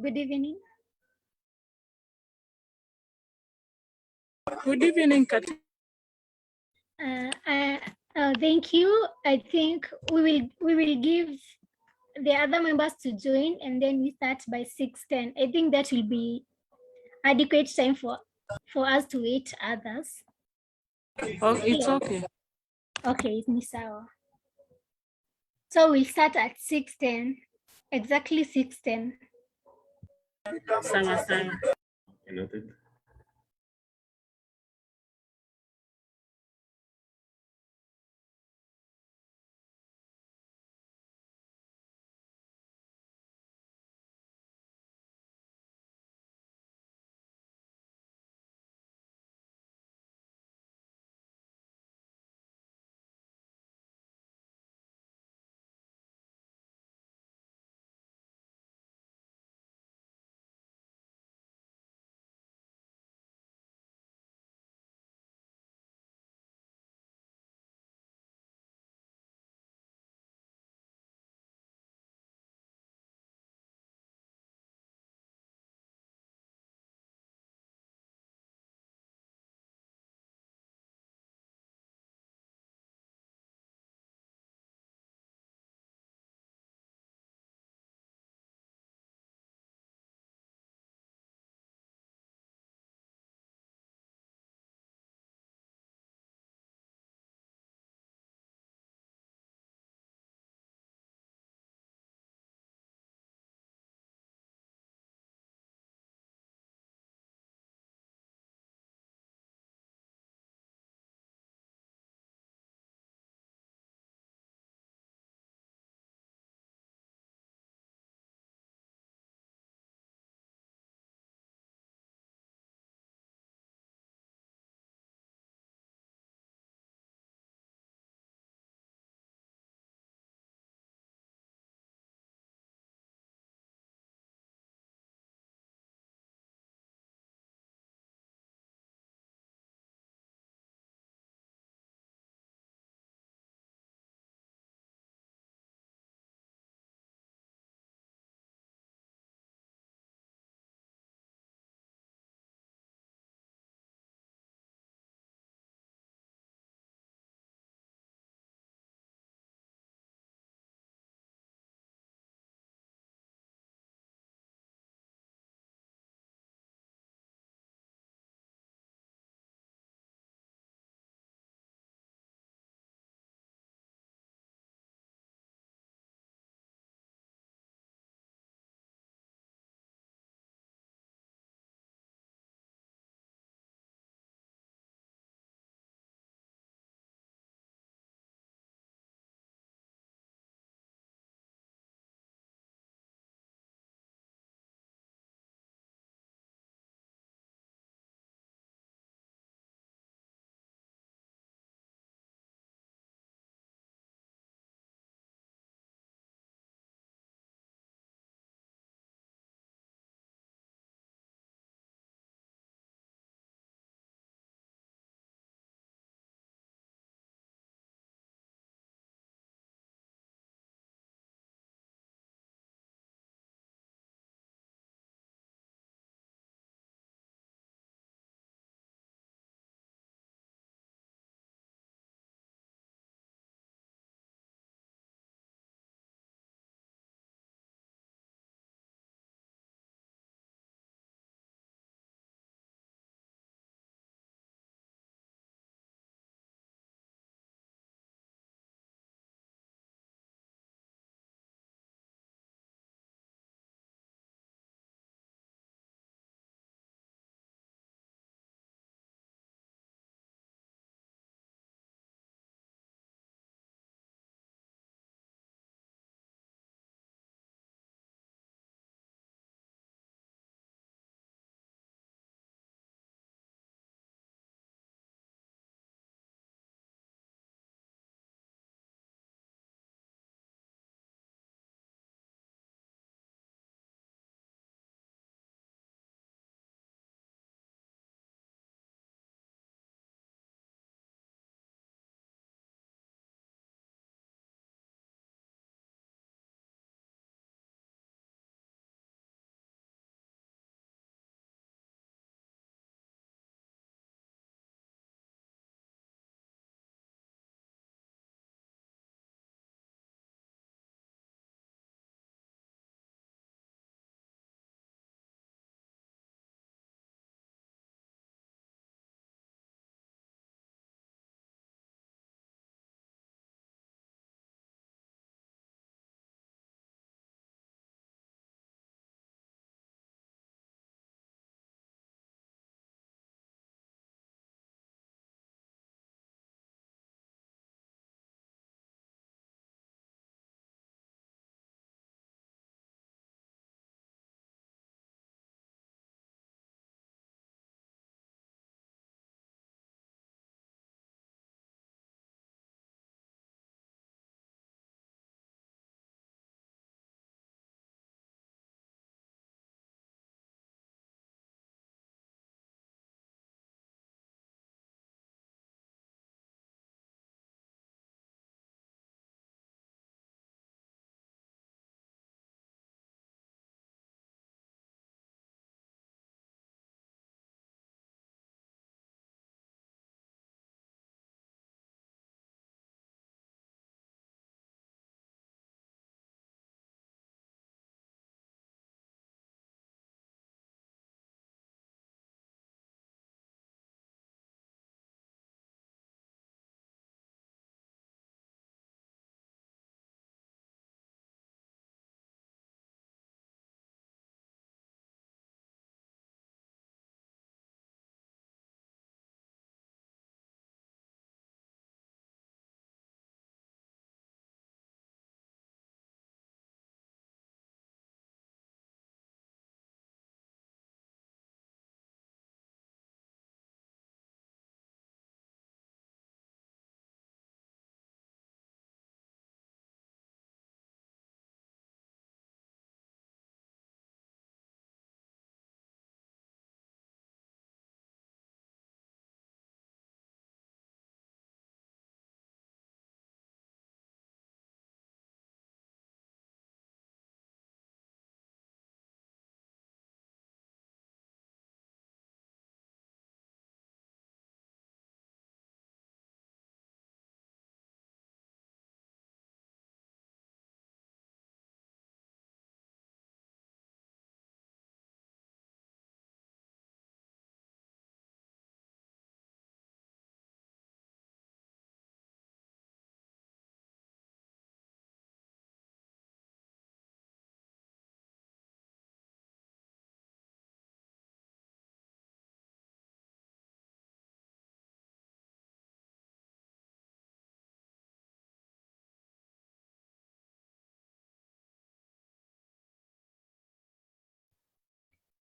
Good evening. Good evening, Kat. Thank you. I think we will give the other members to join, and then we start by 6:10. I think that will be adequate time for us to wait others. Oh, it's okay. Okay, it's Misawa. So we'll start at 6:10, exactly 6:10. Sawa sawa. Noted.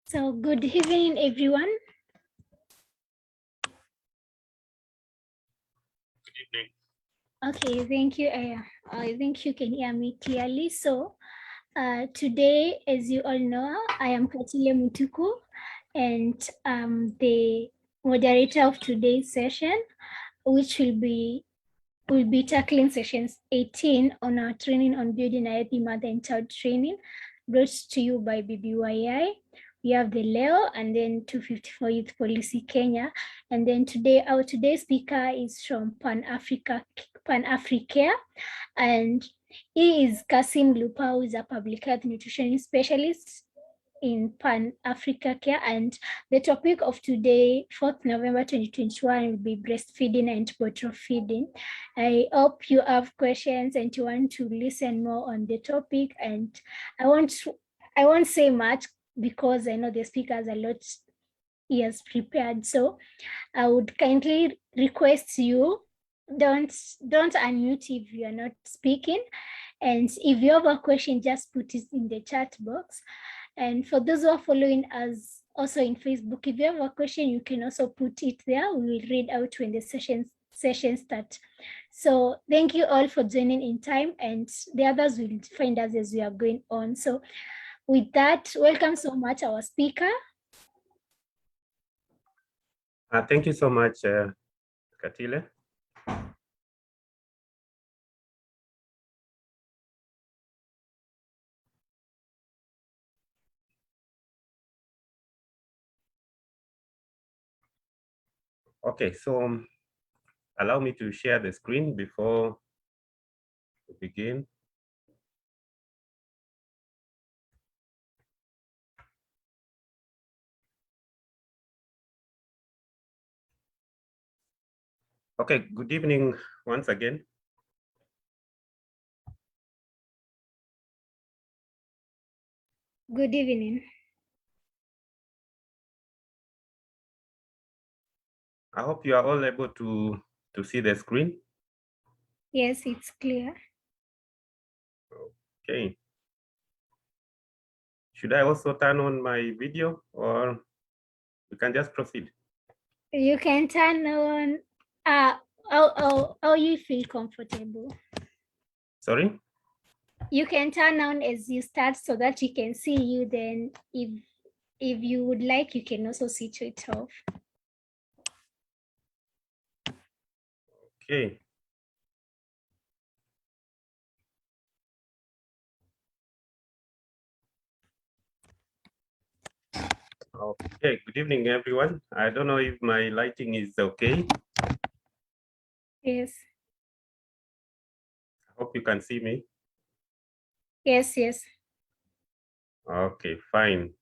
So good evening, everyone. Good evening. Okay, thank you. I think you can hear me clearly. So today, as you all know, I am Katile Mutuku, and the moderator of today's session, which will be tackling sessions 18 on our training on building a healthy mother and child training, brought to you by BBYI. We have the Leo and then 254 Youth Policy Kenya. And then today, our today's speaker is from PanAfricare. And he is Kassim Lupao, who is a public health nutrition specialist in PanAfricare, and the topic of today, 4th November 2021, will be breastfeeding and bottle feeding. I hope you have questions and you want to listen more on the topic. And I won't say much because I know the speaker has a lot he has prepared. So I would kindly request you don't unmute if you are not speaking. And if you have a question, just put it in the chat box. And for those who are following us also in Facebook, if you have a question, you can also put it there. We will read out when the session start. So thank you all for joining in time, and the others will find us as we are going on. So with that, welcome so much our speaker. Thank you so much, Katile. Okay, so allow me to share the screen before we begin. Okay, good evening once again. Good evening. I hope you are all able to see the screen. Yes, it's clear. Okay. Should I also turn on my video, or we can just proceed? You can turn on how you feel comfortable. Sorry? You can turn on as you start so that we can see you. Then if you would like, you can also switch it off. Okay. Okay, good evening, everyone. I don't know if my lighting is okay. Yes. I hope you can see me. Yes, yes. Okay, fine.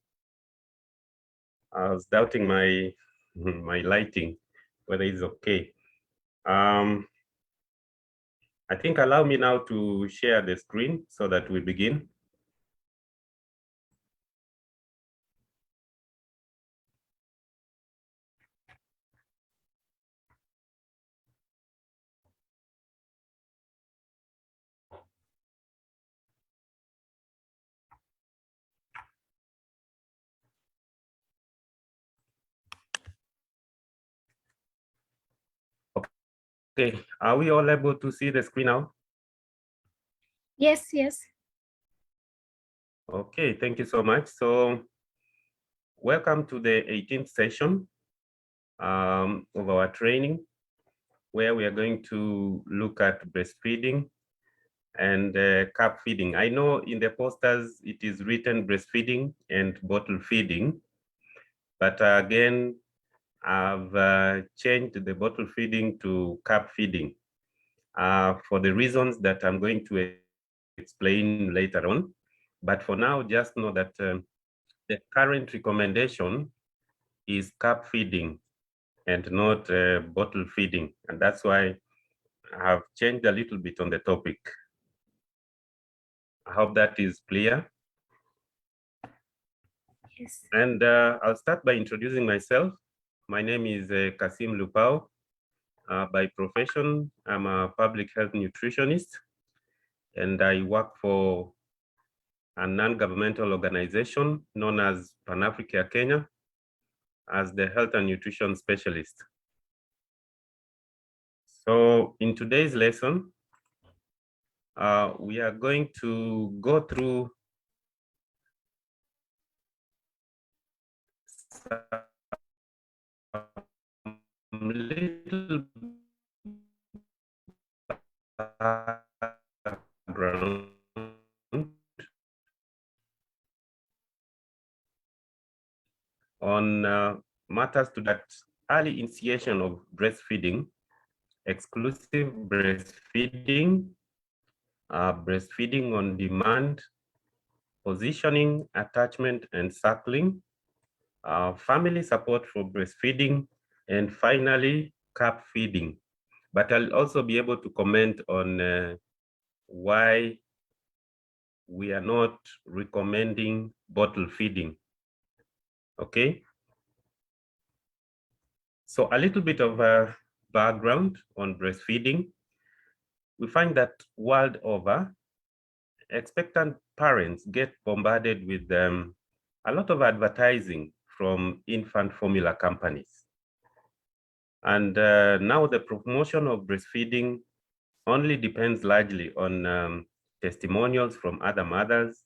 I was doubting my lighting, whether it's okay. I think allow me now to share the screen so that we begin. Okay, are we all able to see the screen now? Yes, yes. Okay, thank you so much. So welcome to the 18th session of our training, where we are going to look at breastfeeding and cup feeding. I know in the posters it is written breastfeeding and bottle feeding, but again, I've changed the bottle feeding to cup feeding for the reasons that I'm going to explain later on. But for now, just know that the current recommendation is cup feeding and not bottle feeding. And that's why I have changed a little bit on the topic. I hope that is clear. Yes. And I'll start by introducing myself. My name is Kassim Lupao. By profession, I'm a public health nutritionist, and I work for a non-governmental organization known as PanAfricare Kenya, as the health and nutrition specialist. So in today's lesson, we are going to go through some little background on matters to that early initiation of breastfeeding, exclusive breastfeeding, breastfeeding on demand, positioning, attachment, and suckling, family support for breastfeeding, and finally, cup feeding. But I'll also be able to comment on why we are not recommending bottle feeding. Okay. So a little bit of a background on breastfeeding. We find that world over, expectant parents get bombarded with a lot of advertising from infant formula companies. And now the promotion of breastfeeding only depends largely on testimonials from other mothers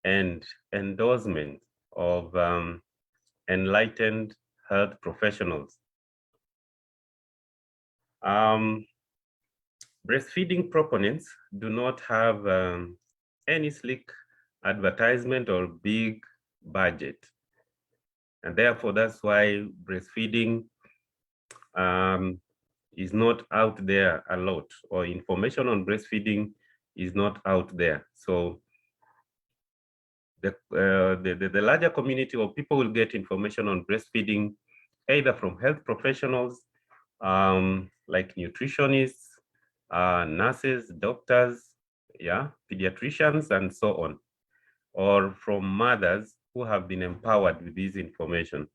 and endorsement of enlightened health professionals. Breastfeeding proponents do not have any slick advertisement or big budget. And therefore, that's why breastfeeding is not out there a lot, or information on breastfeeding is not out there. So the larger community of people will get information on breastfeeding either from health professionals, like nutritionists, nurses, doctors, yeah, pediatricians, and so on, or from mothers who have been empowered with this information.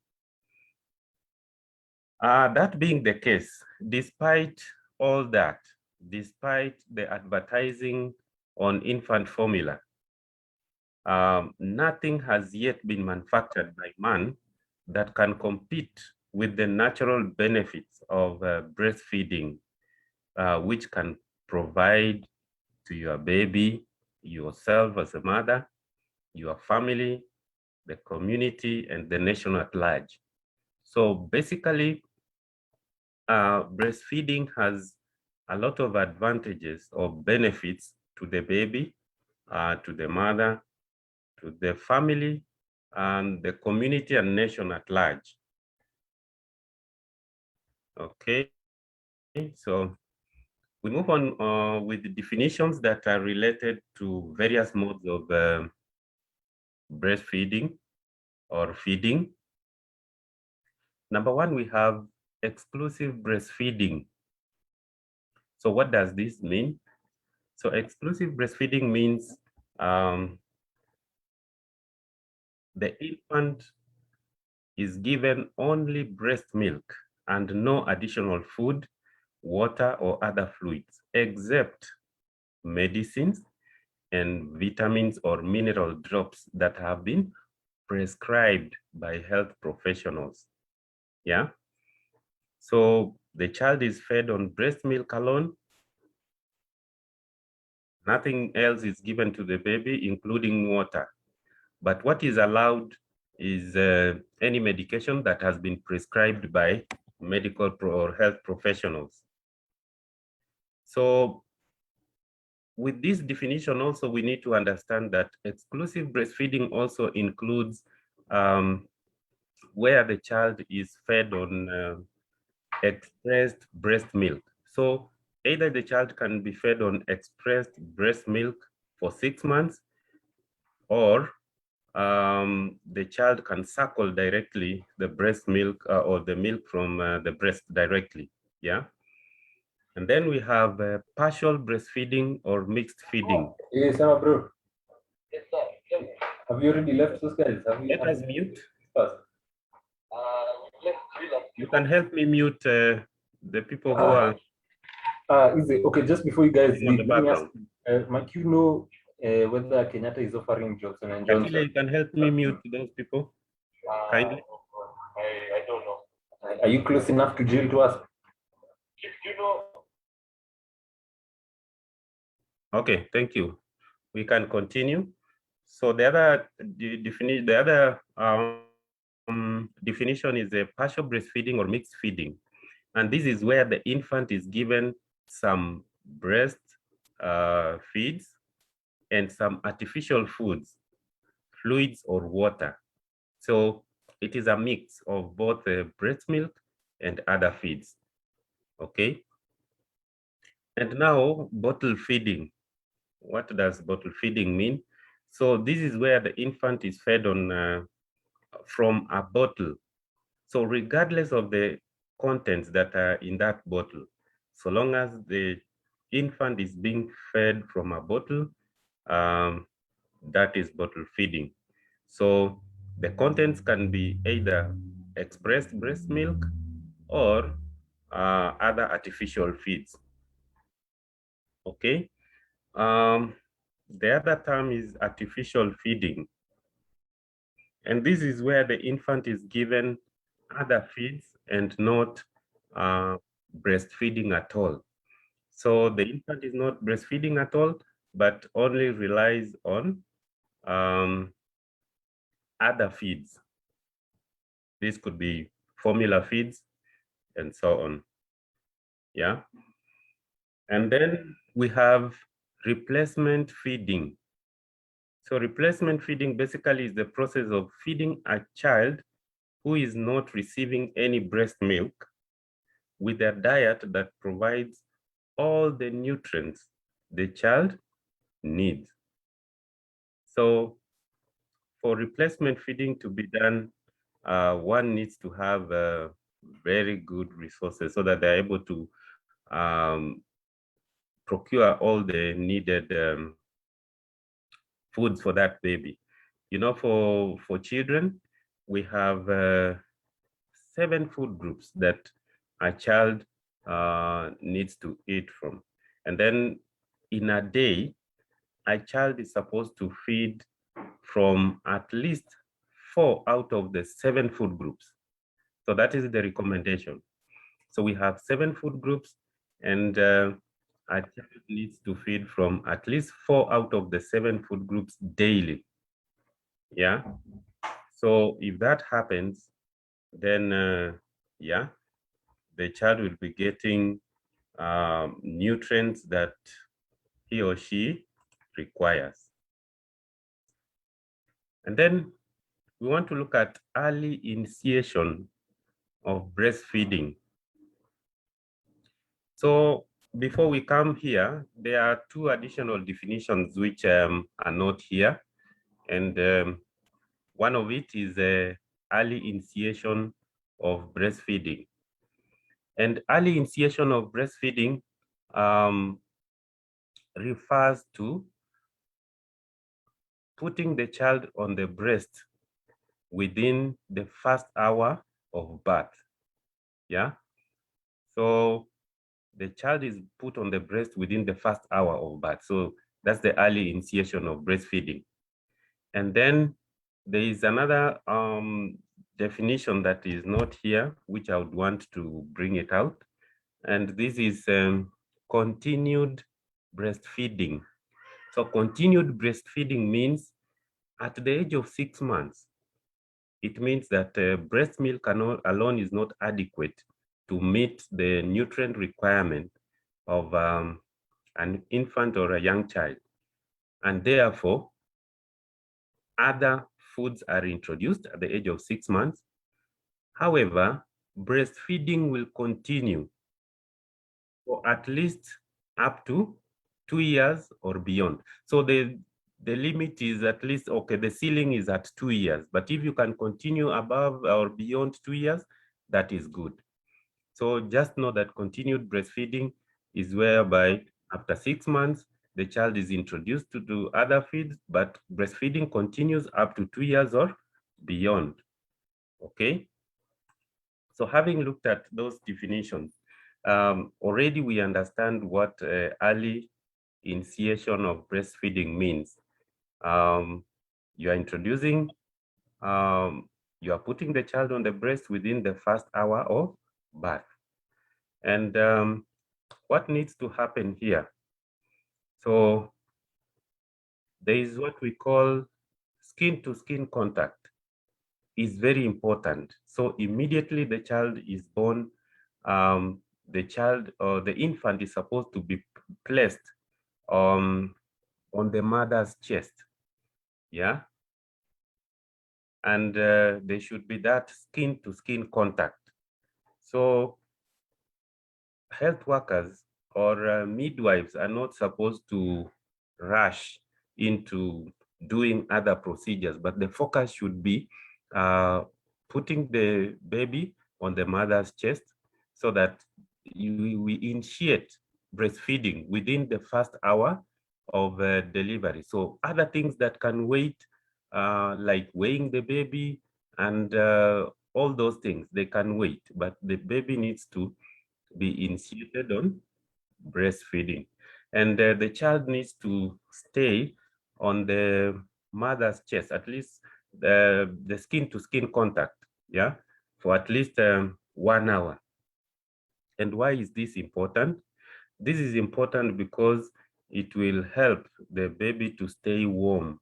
That being the case, despite all that, despite the advertising on infant formula, nothing has yet been manufactured by man that can compete with the natural benefits of breastfeeding, which can provide to your baby, yourself as a mother, your family, the community, and the nation at large. So basically, breastfeeding has a lot of advantages or benefits to the baby, to the mother, to the family, and the community and nation at large. Okay, so we move on with the definitions that are related to various modes of breastfeeding or feeding. Number one, we have exclusive breastfeeding. So what does this mean? So exclusive breastfeeding means the infant is given only breast milk and no additional food, water, or other fluids, except medicines and vitamins or mineral drops that have been prescribed by health professionals. Yeah. So the child is fed on breast milk alone. Nothing else is given to the baby, including water. But what is allowed is any medication that has been prescribed by medical or health professionals. So with this definition also, we need to understand that exclusive breastfeeding also includes where the child is fed on expressed breast milk. So either the child can be fed on expressed breast milk for 6 months, or the child can suckle directly the breast milk or the milk from the breast directly, yeah? And then we have partial breastfeeding or mixed feeding. Yes, bro. Have you already left those guys? Let us mute. First. You can help me mute the people who are easy. Okay, just before you guys on the leave, let me ask background. Mike, you know whether Kenyatta is offering Johnson and Actually, Johnson. you can help me mute those people, kindly. I don't know. Are you close enough to Jill to ask? You know. Okay, thank you. We can continue. So the other definition is a partial breastfeeding or mixed feeding. And this is where the infant is given some breast feeds and some artificial foods, fluids or water. So it is a mix of both breast milk and other feeds, okay? And now bottle feeding. What does bottle feeding mean? So this is where the infant is fed on from a bottle. So regardless of the contents that are in that bottle, so long as the infant is being fed from a bottle, that is bottle feeding. So the contents can be either expressed breast milk or other artificial feeds. Okay. The other term is artificial feeding. And this is where the infant is given other feeds and not breastfeeding at all. So the infant is not breastfeeding at all, but only relies on other feeds. This could be formula feeds and so on. Yeah. And then we have replacement feeding. So replacement feeding basically is the process of feeding a child who is not receiving any breast milk with a diet that provides all the nutrients the child needs. So for replacement feeding to be done, one needs to have very good resources so that they're able to procure all the needed foods for that baby. You know, for children, we have 7 food groups that a child needs to eat from. And then in a day, a child is supposed to feed from at least 4 out of the 7 food groups. So that is the recommendation. So we have 7 food groups, and a child needs to feed from at least 4 out of the 7 food groups daily. Yeah. So if that happens, then yeah, the child will be getting nutrients that he or she requires. And then we want to look at early initiation of breastfeeding. So before we come here, there are 2 additional definitions which are not here. And one of it is early initiation of breastfeeding. And early initiation of breastfeeding refers to putting the child on the breast within the first hour of birth. Yeah. So the child is put on the breast within the first hour of birth. So that's the early initiation of breastfeeding. And then there is another definition that is not here, which I would want to bring it out. And this is continued breastfeeding. So continued breastfeeding means at the age of 6 months, it means that breast milk alone is not adequate to meet the nutrient requirement of an infant or a young child. And therefore, other foods are introduced at the age of 6 months. However, breastfeeding will continue for at least up to 2 years or beyond. So the limit is at least, okay, the ceiling is at 2 years, but if you can continue above or beyond 2 years, that is good. So just know that continued breastfeeding is whereby after 6 months, the child is introduced to do other feeds, but breastfeeding continues up to 2 years or beyond, okay? So having looked at those definitions, already we understand what early initiation of breastfeeding means. You are introducing, you are putting the child on the breast within the first hour of birth. And what needs to happen here? So there is what we call skin-to-skin contact is very important. So immediately the child is born, the child or the infant is supposed to be placed on the mother's chest, yeah? And there should be that skin-to-skin contact. So health workers or midwives are not supposed to rush into doing other procedures, but the focus should be putting the baby on the mother's chest so that we initiate breastfeeding within the first hour of delivery. So other things that can wait, like weighing the baby and all those things, they can wait, but the baby needs to be initiated on breastfeeding. And the child needs to stay on the mother's chest, at least the skin-to-skin contact, yeah, for at least 1 hour. And why is this important? This is important because it will help the baby to stay warm,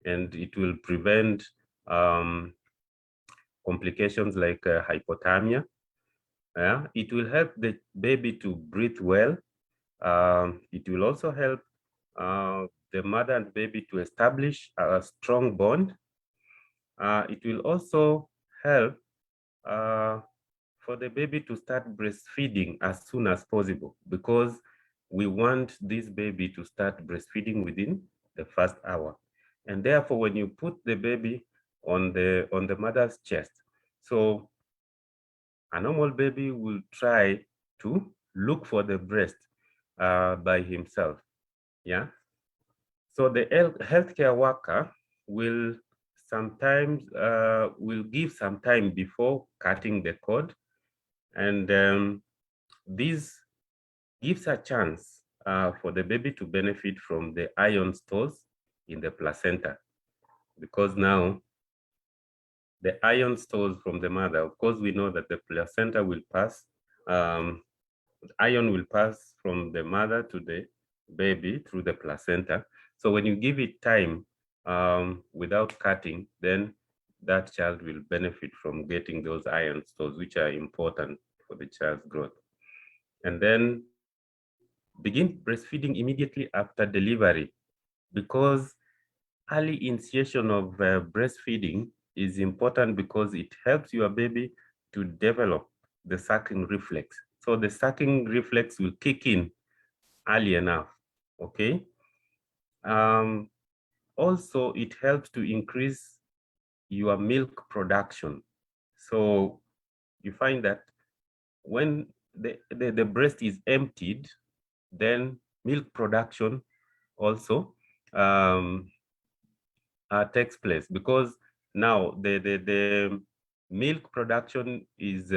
and it will prevent complications like hypothermia. It will help the baby to breathe well. It will also help the mother and baby to establish a strong bond. It will also help for the baby to start breastfeeding as soon as possible, because we want this baby to start breastfeeding within the first hour. And therefore, when you put the baby on the mother's chest, so a normal baby will try to look for the breast by himself, yeah? So the healthcare worker will sometimes will give some time before cutting the cord, and this gives a chance for the baby to benefit from the iron stores in the placenta, because now the iron stores from the mother, of course, we know that the placenta will pass, iron will pass from the mother to the baby through the placenta. So when you give it time without cutting, then that child will benefit from getting those iron stores, which are important for the child's growth. And then begin breastfeeding immediately after delivery, because early initiation of breastfeeding is important because it helps your baby to develop the sucking reflex. So the sucking reflex will kick in early enough, okay? Also, it helps to increase your milk production. So you find that when the breast is emptied, then milk production also takes place, because now the milk production is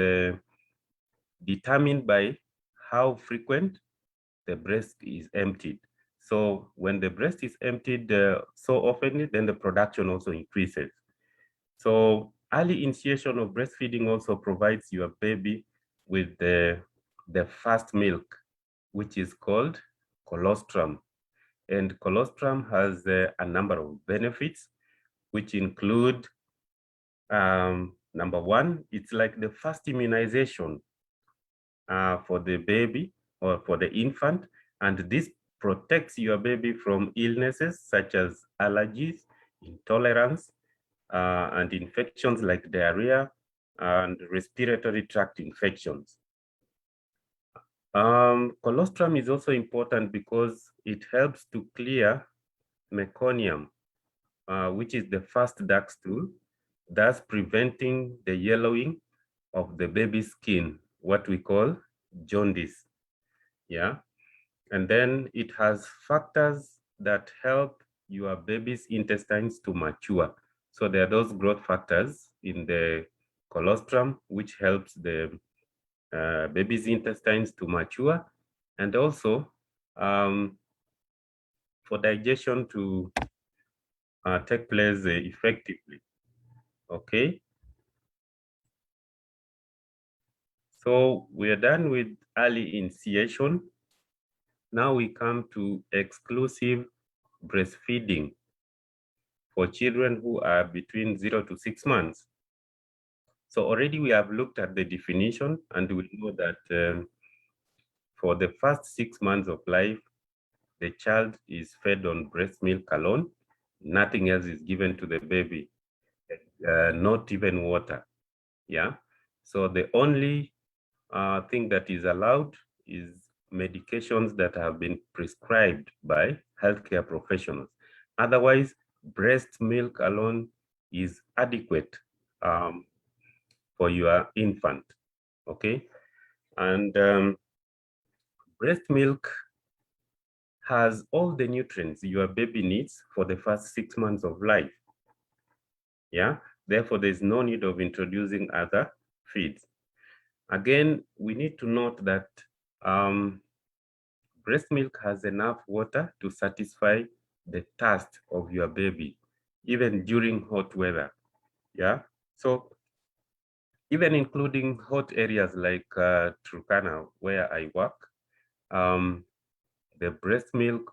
determined by how frequent the breast is emptied. So when the breast is emptied so often, then the production also increases. So early initiation of breastfeeding also provides your baby with the first milk, which is called colostrum. And colostrum has a number of benefits, which include, number one, it's like the first immunization for the baby or for the infant, and this protects your baby from illnesses such as allergies, intolerance, and infections like diarrhea and respiratory tract infections. Colostrum is also important because it helps to clear meconium, which is the first dark stool, thus preventing the yellowing of the baby's skin, what we call jaundice, yeah? And then it has factors that help your baby's intestines to mature. So there are those growth factors in the colostrum, which helps the baby's intestines to mature. And also, for digestion to take place effectively. Okay. So we are done with early initiation. Now we come to exclusive breastfeeding for children who are between 0 to 6 months. So already we have looked at the definition, and we know that for the first 6 months of life, the child is fed on breast milk alone. Nothing else is given to the baby, not even water. Yeah. So the only thing that is allowed is medications that have been prescribed by healthcare professionals. Otherwise, breast milk alone is adequate for your infant. Okay. And breast milk has all the nutrients your baby needs for the first 6 months of life. Yeah, therefore there's no need of introducing other feeds. Again, we need to note that breast milk has enough water to satisfy the thirst of your baby, even during hot weather. Yeah, so even including hot areas like Turkana, where I work, the breast milk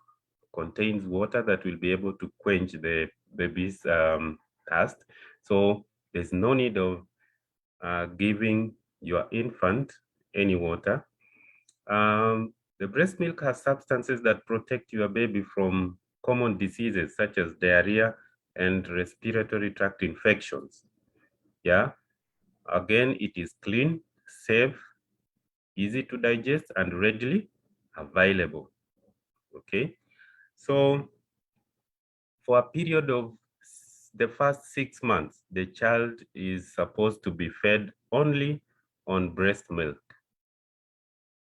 contains water that will be able to quench the baby's thirst. So there's no need of giving your infant any water. The breast milk has substances that protect your baby from common diseases such as diarrhea and respiratory tract infections. Yeah. Again, it is clean, safe, easy to digest, and readily available. Okay. So for a period of the first 6 months, the child is supposed to be fed only on breast milk.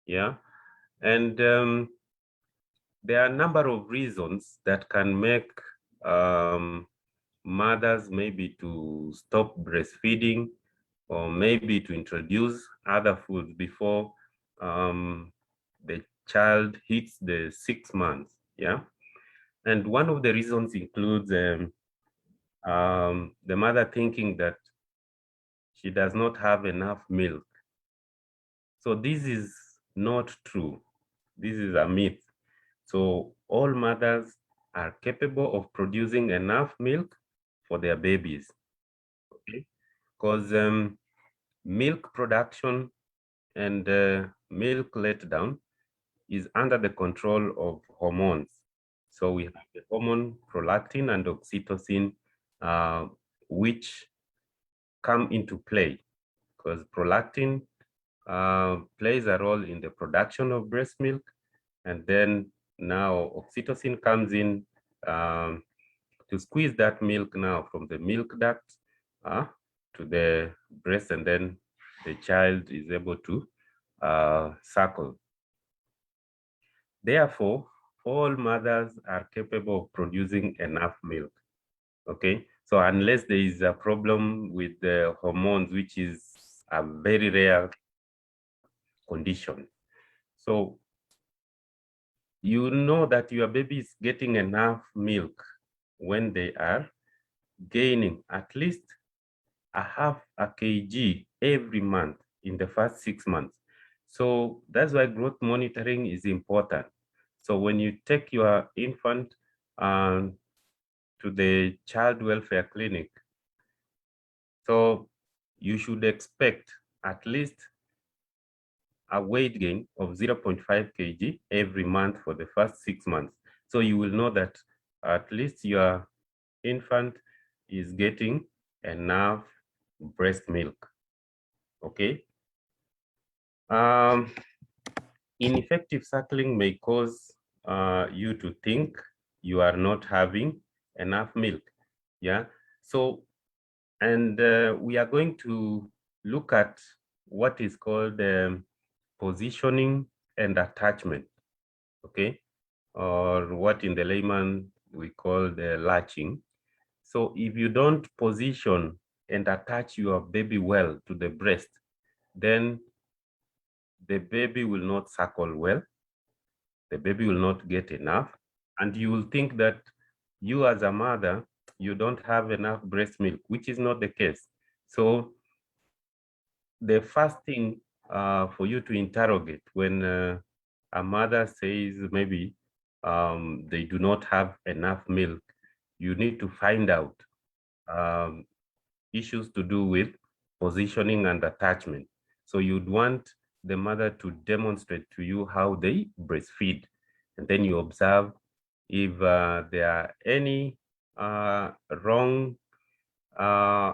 Yeah. And there are a number of reasons that can make mothers maybe to stop breastfeeding, or maybe to introduce other foods before the child hits the 6 months. Yeah. And one of the reasons includes the mother thinking that she does not have enough milk. So this is not true. This is a myth. So all mothers are capable of producing enough milk for their babies. Okay, because milk production and milk letdown is under the control of hormones. So we have the hormone prolactin and oxytocin, which come into play, because prolactin plays a role in the production of breast milk, and then now oxytocin comes in to squeeze that milk now from the milk duct to the breast, and then the child is able to suckle. Therefore, all mothers are capable of producing enough milk. Okay, so unless there is a problem with the hormones, which is a very rare condition. So you know that your baby is getting enough milk when they are gaining at least a half a kg every month in the first 6 months. So that's why growth monitoring is important. So when you take your infant to the child welfare clinic, so you should expect at least a weight gain of 0.5 kg every month for the first 6 months. So you will know that at least your infant is getting enough breast milk. Okay. Ineffective suckling may cause you to think you are not having enough milk. Yeah. So, and we are going to look at what is called positioning and attachment. Okay. Or what in the layman we call the latching. So if you don't position and attach your baby well to the breast, then the baby will not suckle well, the baby will not get enough, And you will think that you as a mother, you don't have enough breast milk, which is not the case. So the first thing for you to interrogate when a mother says maybe they do not have enough milk, you need to find out issues to do with positioning and attachment. So you'd want the mother to demonstrate to you how they breastfeed. And then you observe if there are any wrong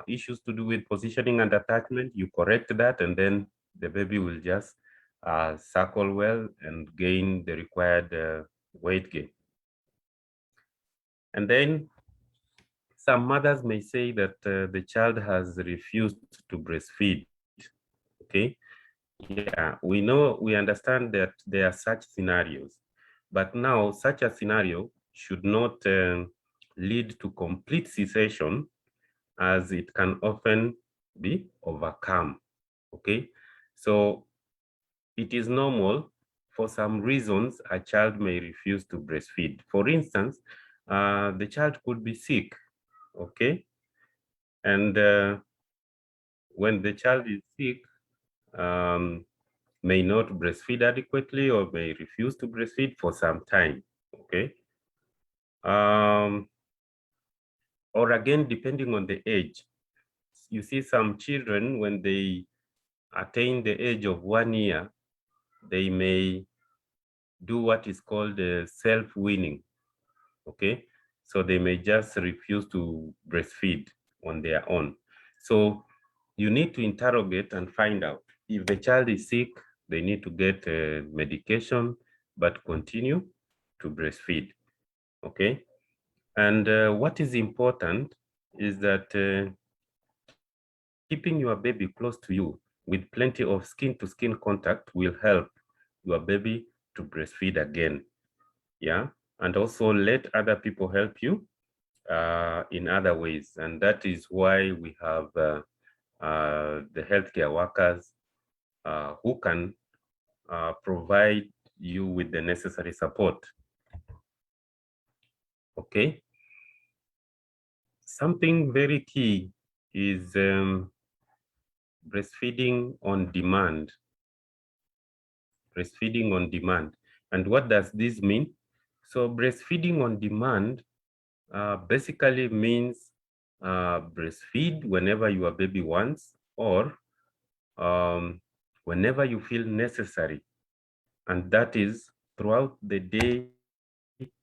issues to do with positioning and attachment, you correct that, and then the baby will just suckle well and gain the required weight gain. And then some mothers may say that the child has refused to breastfeed. Okay, yeah, we understand that there are such scenarios, but now such a scenario should not lead to complete cessation, as it can often be overcome. Okay, so it is normal for some reasons a child may refuse to breastfeed. For instance, the child could be sick. Okay, and when the child is sick, may not breastfeed adequately or may refuse to breastfeed for some time. Okay, or again, depending on the age. You see some children, when they attain the age of 1 year, they may do what is called self-weaning. Okay, so they may just refuse to breastfeed on their own. So you need to interrogate and find out if the child is sick. They need to get medication, but continue to breastfeed. Okay, and what is important is that keeping your baby close to you with plenty of skin-to-skin contact will help your baby to breastfeed again. Yeah, and also let other people help you in other ways. And that is why we have the healthcare workers who can provide you with the necessary support. Okay. Something very key is breastfeeding on demand. Breastfeeding on demand. And what does this mean? So breastfeeding on demand basically means breastfeed whenever your baby wants, or whenever you feel necessary. And that is throughout the day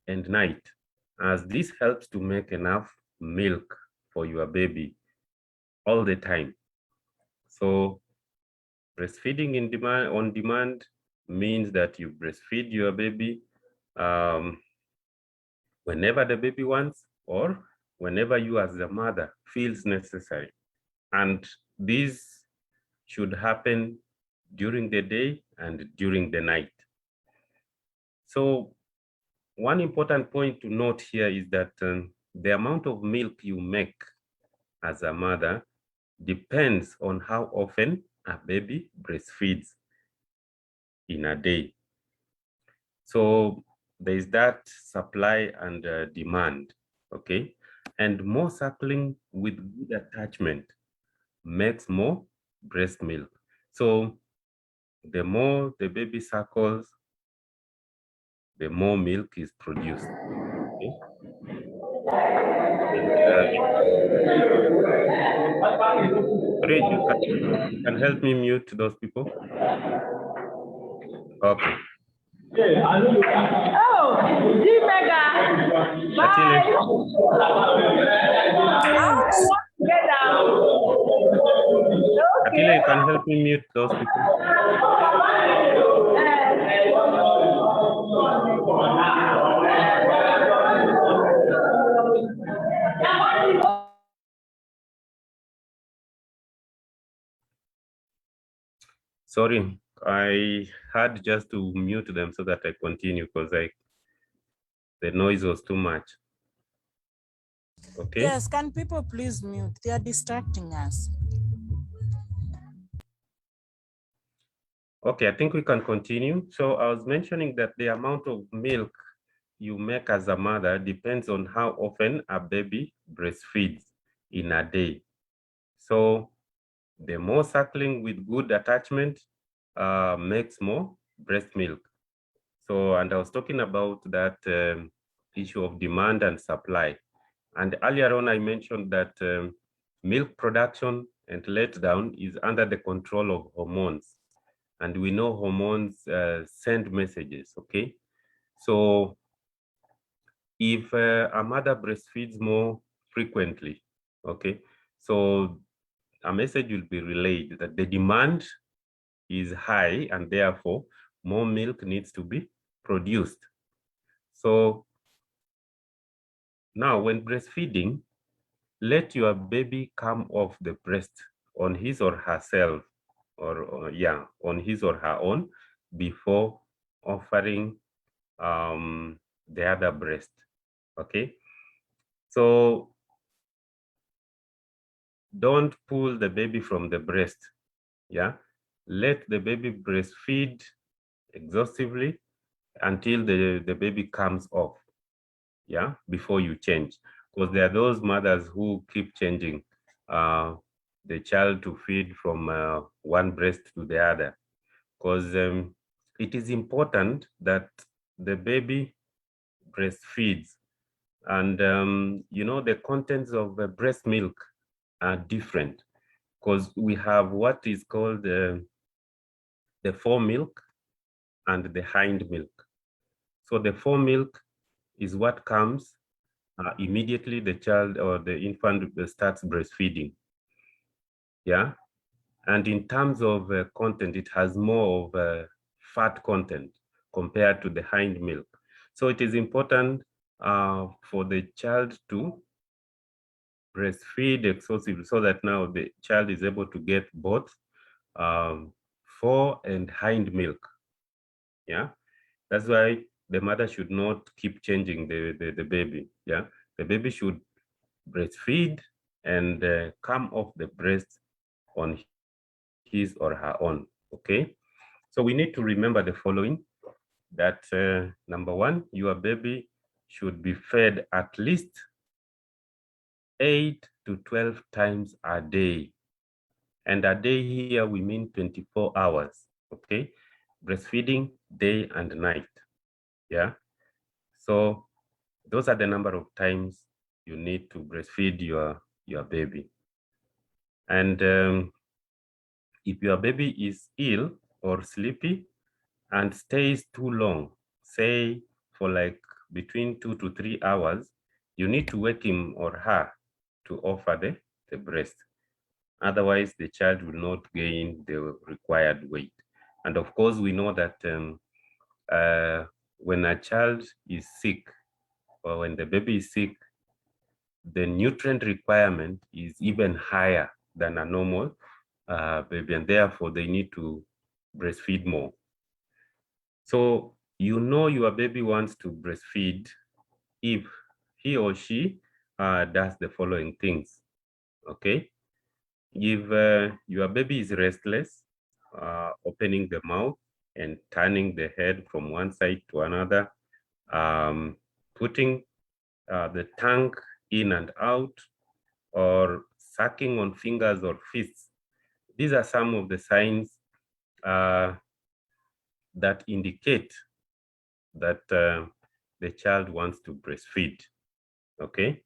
and night, as this helps to make enough milk for your baby all the time. So breastfeeding on demand means that you breastfeed your baby whenever the baby wants, or whenever you as the mother feels necessary. And this should happen during the day and during the night. So one important point to note here is that the amount of milk you make as a mother depends on how often a baby breastfeeds in a day. So there is that supply and demand, okay? And more suckling with good attachment makes more breast milk. So the more the baby suckles, the more milk is produced. Okay? You can help me mute those people. Okay. Oh, G-Mega. Bye. Atile, you can help me mute those people. Sorry, I had just to mute them so that I continue, because the noise was too much. Okay. Yes, can people please mute? They are distracting us. Okay, I think we can continue. So I was mentioning that the amount of milk you make as a mother depends on how often a baby breastfeeds in a day. So the more suckling with good attachment makes more breast milk. So, and I was talking about that issue of demand and supply. And earlier on, I mentioned that milk production and letdown is under the control of hormones. And we know hormones send messages, okay? So if a mother breastfeeds more frequently, okay, so a message will be relayed that the demand is high and therefore more milk needs to be produced. So now when breastfeeding, let your baby come off the breast on his or herself, or on his or her own before offering the other breast, okay? So don't pull the baby from the breast, yeah? Let the baby breastfeed exhaustively until the baby comes off, yeah, before you change. Because there are those mothers who keep changing the child to feed from one breast to the other. Because it is important that the baby breastfeeds. And, you know, the contents of breast milk are different because we have what is called the foremilk and the hind milk. So the foremilk is what comes immediately the child or the infant starts breastfeeding. Yeah. And in terms of content, it has more of fat content compared to the hind milk. So it is important for the child to breastfeed exclusively so that now the child is able to get both fore and hind milk. Yeah, that's why the mother should not keep changing the baby. Yeah, the baby should breastfeed and come off the breast on his or her own. Okay, so we need to remember the following: that number one, your baby should be fed at least 8 to 12 times a day. And a day here, we mean 24 hours, okay? Breastfeeding day and night, yeah? So those are the number of times you need to breastfeed your baby. And if your baby is ill or sleepy and stays too long, say for like between 2 to 3 hours, you need to wake him or her to offer the breast. Otherwise, the child will not gain the required weight. And of course, we know that when a child is sick or when the baby is sick, the nutrient requirement is even higher than a normal baby, and therefore they need to breastfeed more. So you know your baby wants to breastfeed if he or she does the following things, okay? If your baby is restless, opening the mouth and turning the head from one side to another, putting the tongue in and out, or sucking on fingers or fists. These are some of the signs that indicate that the child wants to breastfeed, okay?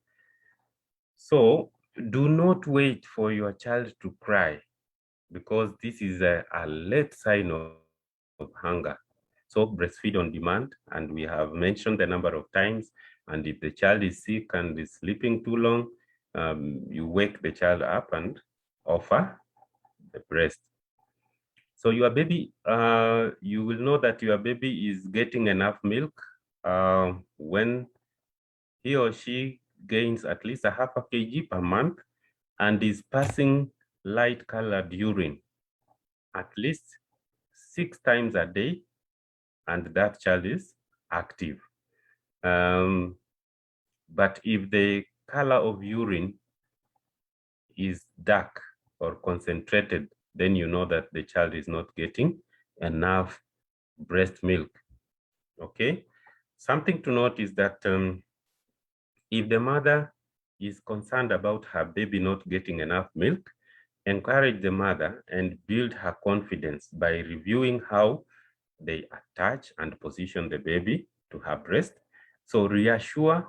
So do not wait for your child to cry, because this is a late sign of hunger. So breastfeed on demand, and we have mentioned the number of times. And if the child is sick and is sleeping too long, you wake the child up and offer the breast. So your baby, you will know that your baby is getting enough milk when he or she gains at least a half a kg per month and is passing light colored urine at least 6 times a day, and that child is active. But if the color of urine is dark or concentrated, then you know that the child is not getting enough breast milk, okay? Something to note is that if the mother is concerned about her baby not getting enough milk, encourage the mother and build her confidence by reviewing how they attach and position the baby to her breast. So reassure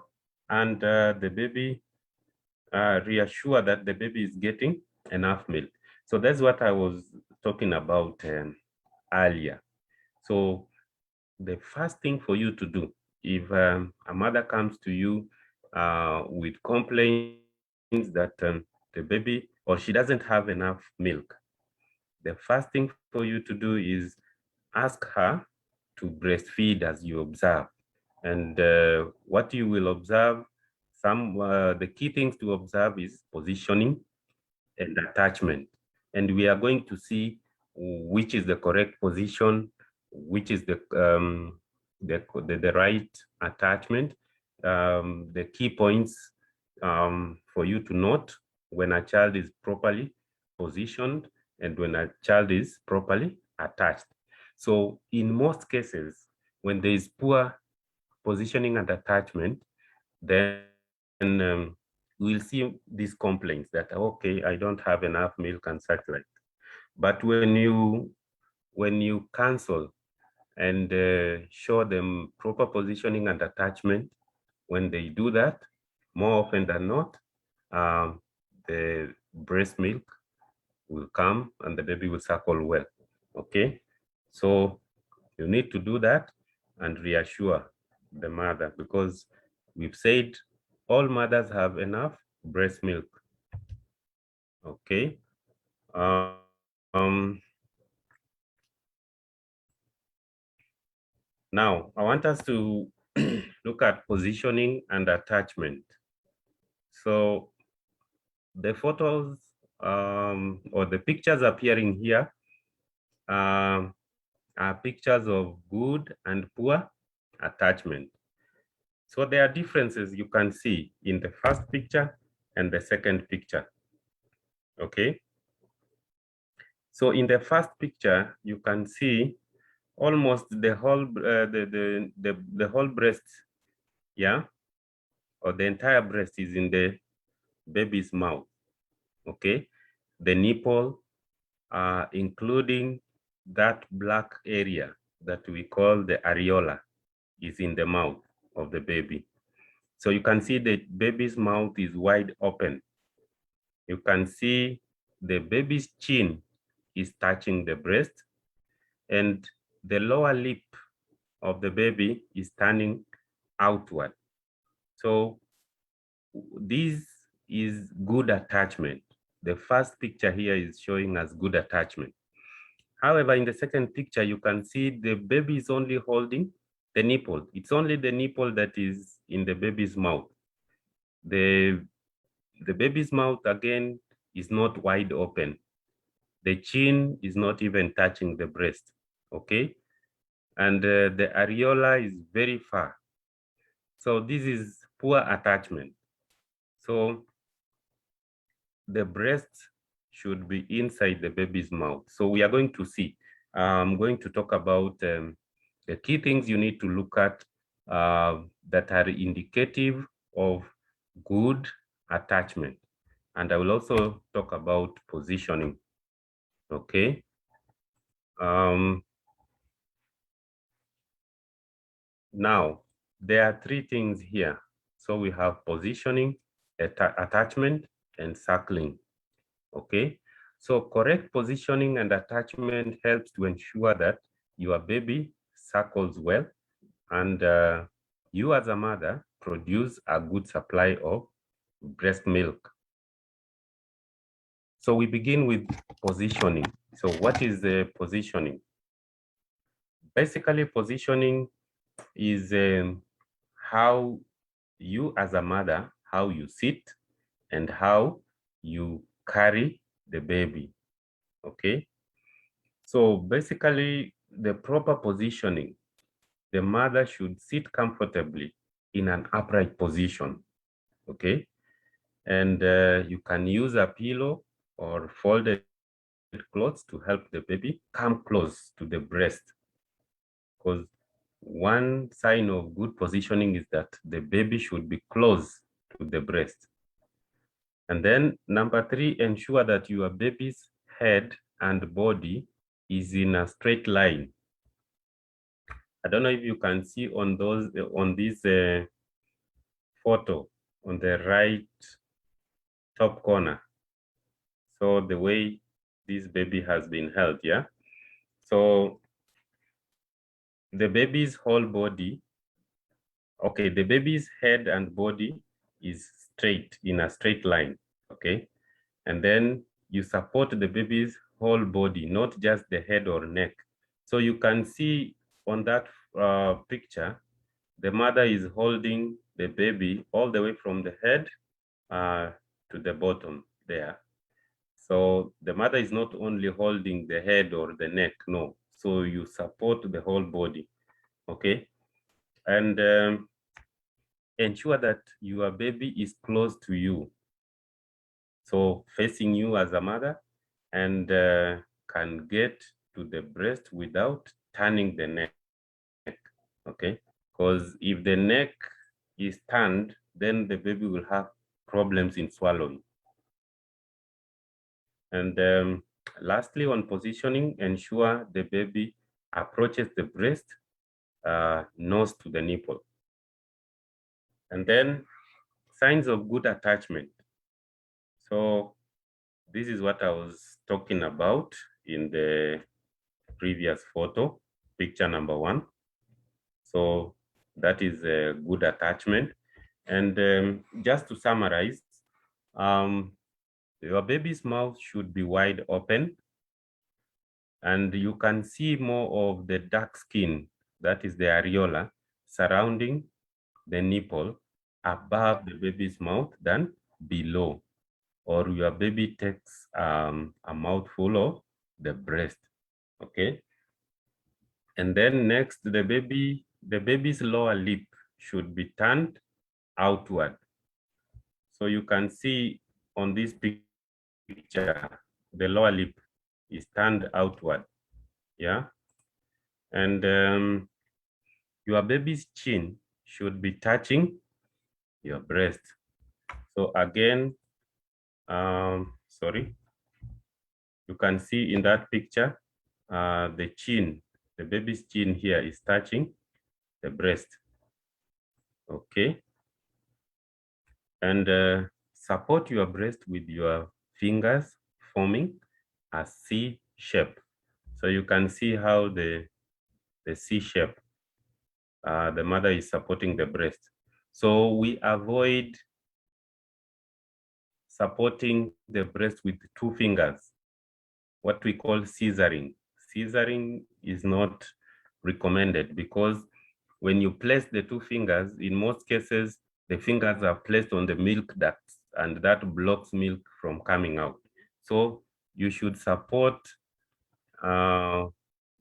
and the baby, reassure that the baby is getting enough milk. So that's what I was talking about earlier. So the first thing for you to do, if a mother comes to you with complaints that the baby or she doesn't have enough milk, the first thing for you to do is ask her to breastfeed as you observe. And what you will observe, the key things to observe is positioning and attachment. And we are going to see which is the correct position, which is the right attachment, the key points for you to note when a child is properly positioned and when a child is properly attached. So in most cases, when there is poor positioning and attachment, then we'll see these complaints that, okay, I don't have enough milk and such like. But when you counsel and show them proper positioning and attachment, when they do that, more often than not, the breast milk will come and the baby will suckle well, okay? So you need to do that and reassure the mother, because we've said all mothers have enough breast milk, okay? Now, I want us to look at positioning and attachment. So the photos or the pictures appearing here are pictures of good and poor attachment. So there are differences you can see in the first picture and the second picture, okay? So in the first picture, you can see almost the whole the whole breast, yeah, or the entire breast is in the baby's mouth, okay? The nipple, including that black area that we call the areola, is in the mouth of the baby. So you can see the baby's mouth is wide open. You can see the baby's chin is touching the breast, and the lower lip of the baby is turning outward. So this is good attachment. The first picture here is showing us good attachment. However, in the second picture, you can see the baby is only holding the nipple. It's only the nipple that is in the baby's mouth. The baby's mouth, again, is not wide open. The chin is not even touching the breast, okay? And the areola is very far. So this is poor attachment. So the breast should be inside the baby's mouth. So we are going to see. I'm going to talk about the key things you need to look at that are indicative of good attachment. And I will also talk about positioning, okay? Now, there are three things here. So we have positioning, attachment, and suckling, okay? So correct positioning and attachment helps to ensure that your baby suckles well and you as a mother produce a good supply of breast milk. So we begin with positioning. So what is the positioning? Basically, positioning is how you as a mother, how you sit and how you carry the baby, okay? So basically, the proper positioning, the mother should sit comfortably in an upright position, okay? And you can use a pillow or folded clothes to help the baby come close to the breast, because one sign of good positioning is that the baby should be close to the breast. And then number 3, ensure that your baby's head and body is in a straight line. I don't know if you can see on this photo on the right top corner. So the way this baby has been held, yeah? So the baby's whole body, okay, the baby's head and body is straight, in a straight line, okay? And then you support the baby's whole body, not just the head or neck. So you can see on that picture, the mother is holding the baby all the way from the head to the bottom there. So the mother is not only holding the head or the neck, no. So you support the whole body, okay? And ensure that your baby is close to you. So facing you as a mother, and can get to the breast without turning the neck, okay? Because if the neck is turned, then the baby will have problems in swallowing. And lastly, on positioning, ensure the baby approaches the breast, nose to the nipple. And then signs of good attachment. So this is what I was talking about in the previous photo, picture number 1. So that is a good attachment. And just to summarize, your baby's mouth should be wide open, and you can see more of the dark skin, that is the areola, surrounding the nipple above the baby's mouth than below, or your baby takes a mouthful of the breast, okay? And then next, the baby's lower lip should be turned outward. So you can see on this picture, the lower lip is turned outward, yeah? And your baby's chin should be touching your breast. So again, sorry, you can see in that picture, the chin, the baby's chin here is touching the breast, okay? And support your breast with your fingers, forming a C shape. So you can see how the C shape, the mother is supporting the breast. So we avoid supporting the breast with 2 fingers, what we call scissoring. Scissoring is not recommended because when you place the 2 fingers, in most cases, the fingers are placed on the milk ducts, and that blocks milk from coming out. So you should support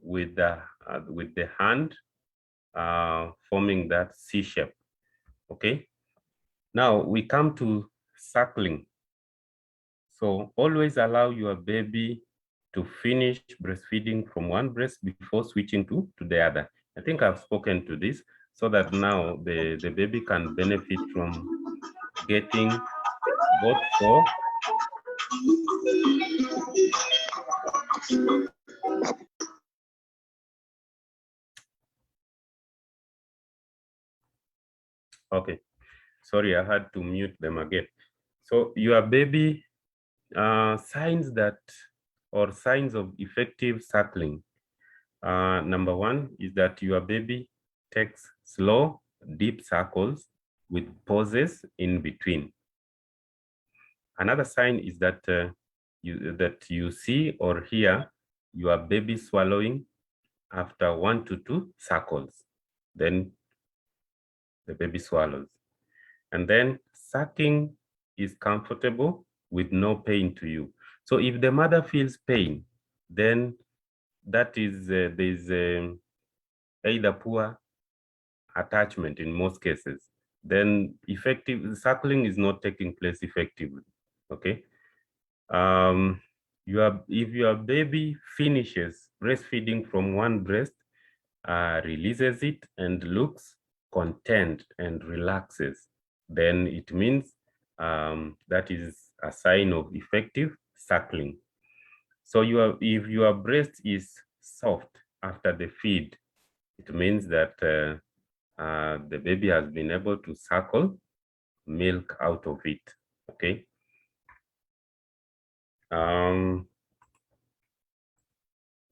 with the hand, forming that C shape, okay? Now we come to suckling. So always allow your baby to finish breastfeeding from one breast before switching to the other. I think I've spoken to this, so that now the baby can benefit from getting both for okay, sorry, I had to mute them again. So your baby, signs of effective suckling. Number 1 is that your baby takes slow, deep suckles with pauses in between. Another sign is that you see or hear your baby swallowing after 1 to 2 suckles. Then the baby swallows. And then sucking is comfortable with no pain to you. So if the mother feels pain, then that is there's either poor attachment in most cases. Then effective suckling is not taking place effectively, okay? If your baby finishes breastfeeding from one breast, releases it and looks content and relaxes, then it means that is a sign of effective suckling. So if your breast is soft after the feed, it means that the baby has been able to suckle milk out of it, okay?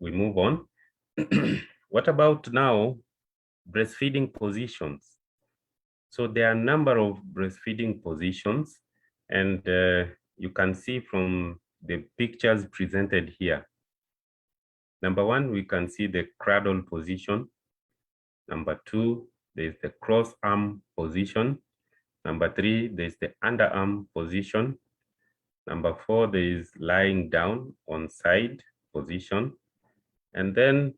We move on. What about now breastfeeding positions? So there are a number of breastfeeding positions, and you can see from the pictures presented here. Number one, we can see the cradle position. Number two, there's the cross arm position. Number three, there's the underarm position. Number four, there is lying down on side position. And then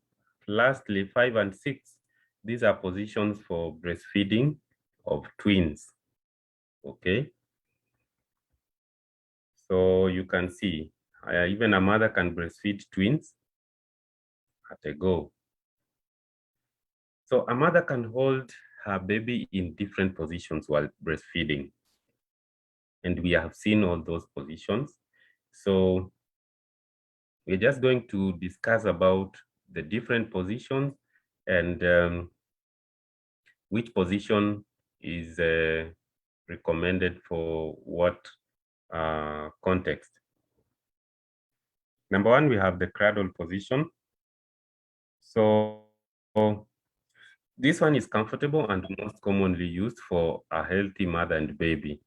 lastly, 5 and 6, these are positions for breastfeeding of twins, okay? So you can see, even a mother can breastfeed twins at a go. So a mother can hold her baby in different positions while breastfeeding. And we have seen all those positions. So we're just going to discuss about the different positions and which position is recommended for what context. Number one, we have the cradle position. So this one is comfortable and most commonly used for a healthy mother and baby,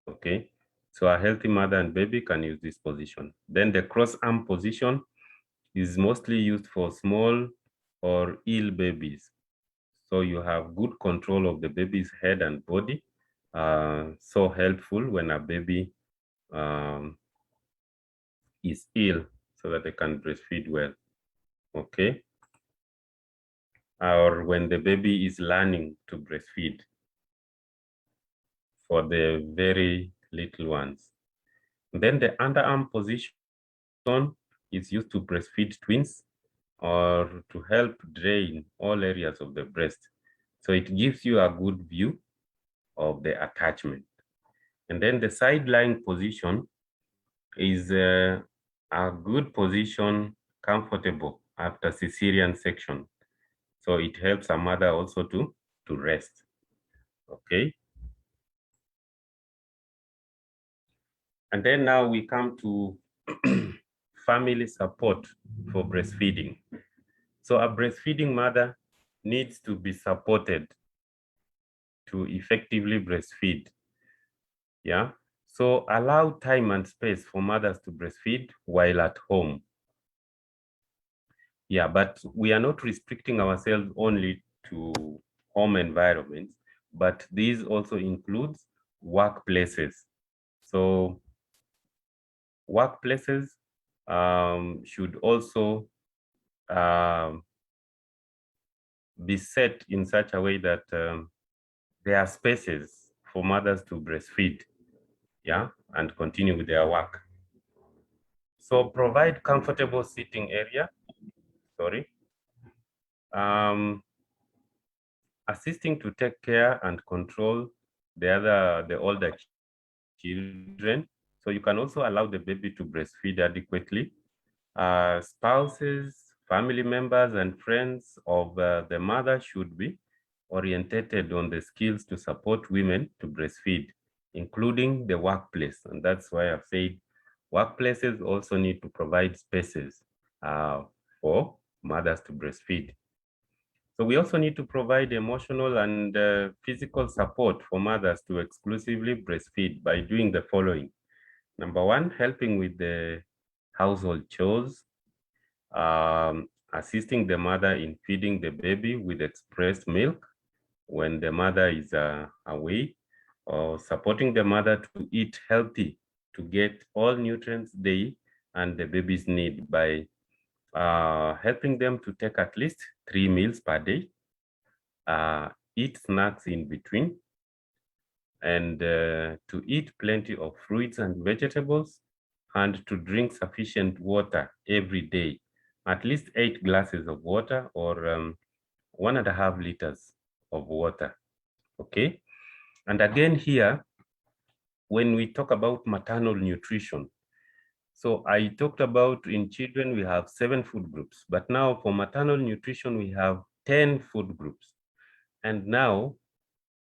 okay? So a healthy mother and baby can use this position. Then the cross arm position is mostly used for small or ill babies. So you have good control of the baby's head and body. So helpful when a baby is ill so that they can breastfeed well, okay? Or when the baby is learning to breastfeed for the very little ones. Then the underarm position is used to breastfeed twins or to help drain all areas of the breast. So it gives you a good view of the attachment. And then the side lying position is a good position, comfortable after cesarean section. So it helps a mother also to rest, okay? And then now we come to family support for breastfeeding. So a breastfeeding mother needs to be supported to effectively breastfeed, yeah? So allow time and space for mothers to breastfeed while at home. Yeah, but we are not restricting ourselves only to home environments, but these also includes workplaces. So workplaces should also be set in such a way that there are spaces for mothers to breastfeed, yeah, and continue with their work. So provide comfortable sitting area, assisting to take care and control the older children. So you can also allow the baby to breastfeed adequately. Spouses, family members, and friends of the mother should be orientated on the skills to support women to breastfeed, including the workplace. And that's why I've said workplaces also need to provide spaces for mothers to breastfeed. So we also need to provide emotional and physical support for mothers to exclusively breastfeed by doing the following. Number one, helping with the household chores, assisting the mother in feeding the baby with expressed milk when the mother is away, or supporting the mother to eat healthy to get all nutrients they and the babies need by helping them to take at least 3 meals per day, eat snacks in between, and to eat plenty of fruits and vegetables, and to drink sufficient water every day, at least 8 glasses of water or 1.5 liters of water, okay? And again here, when we talk about maternal nutrition, so I talked about in children, we have 7 food groups, but now for maternal nutrition, we have 10 food groups. And now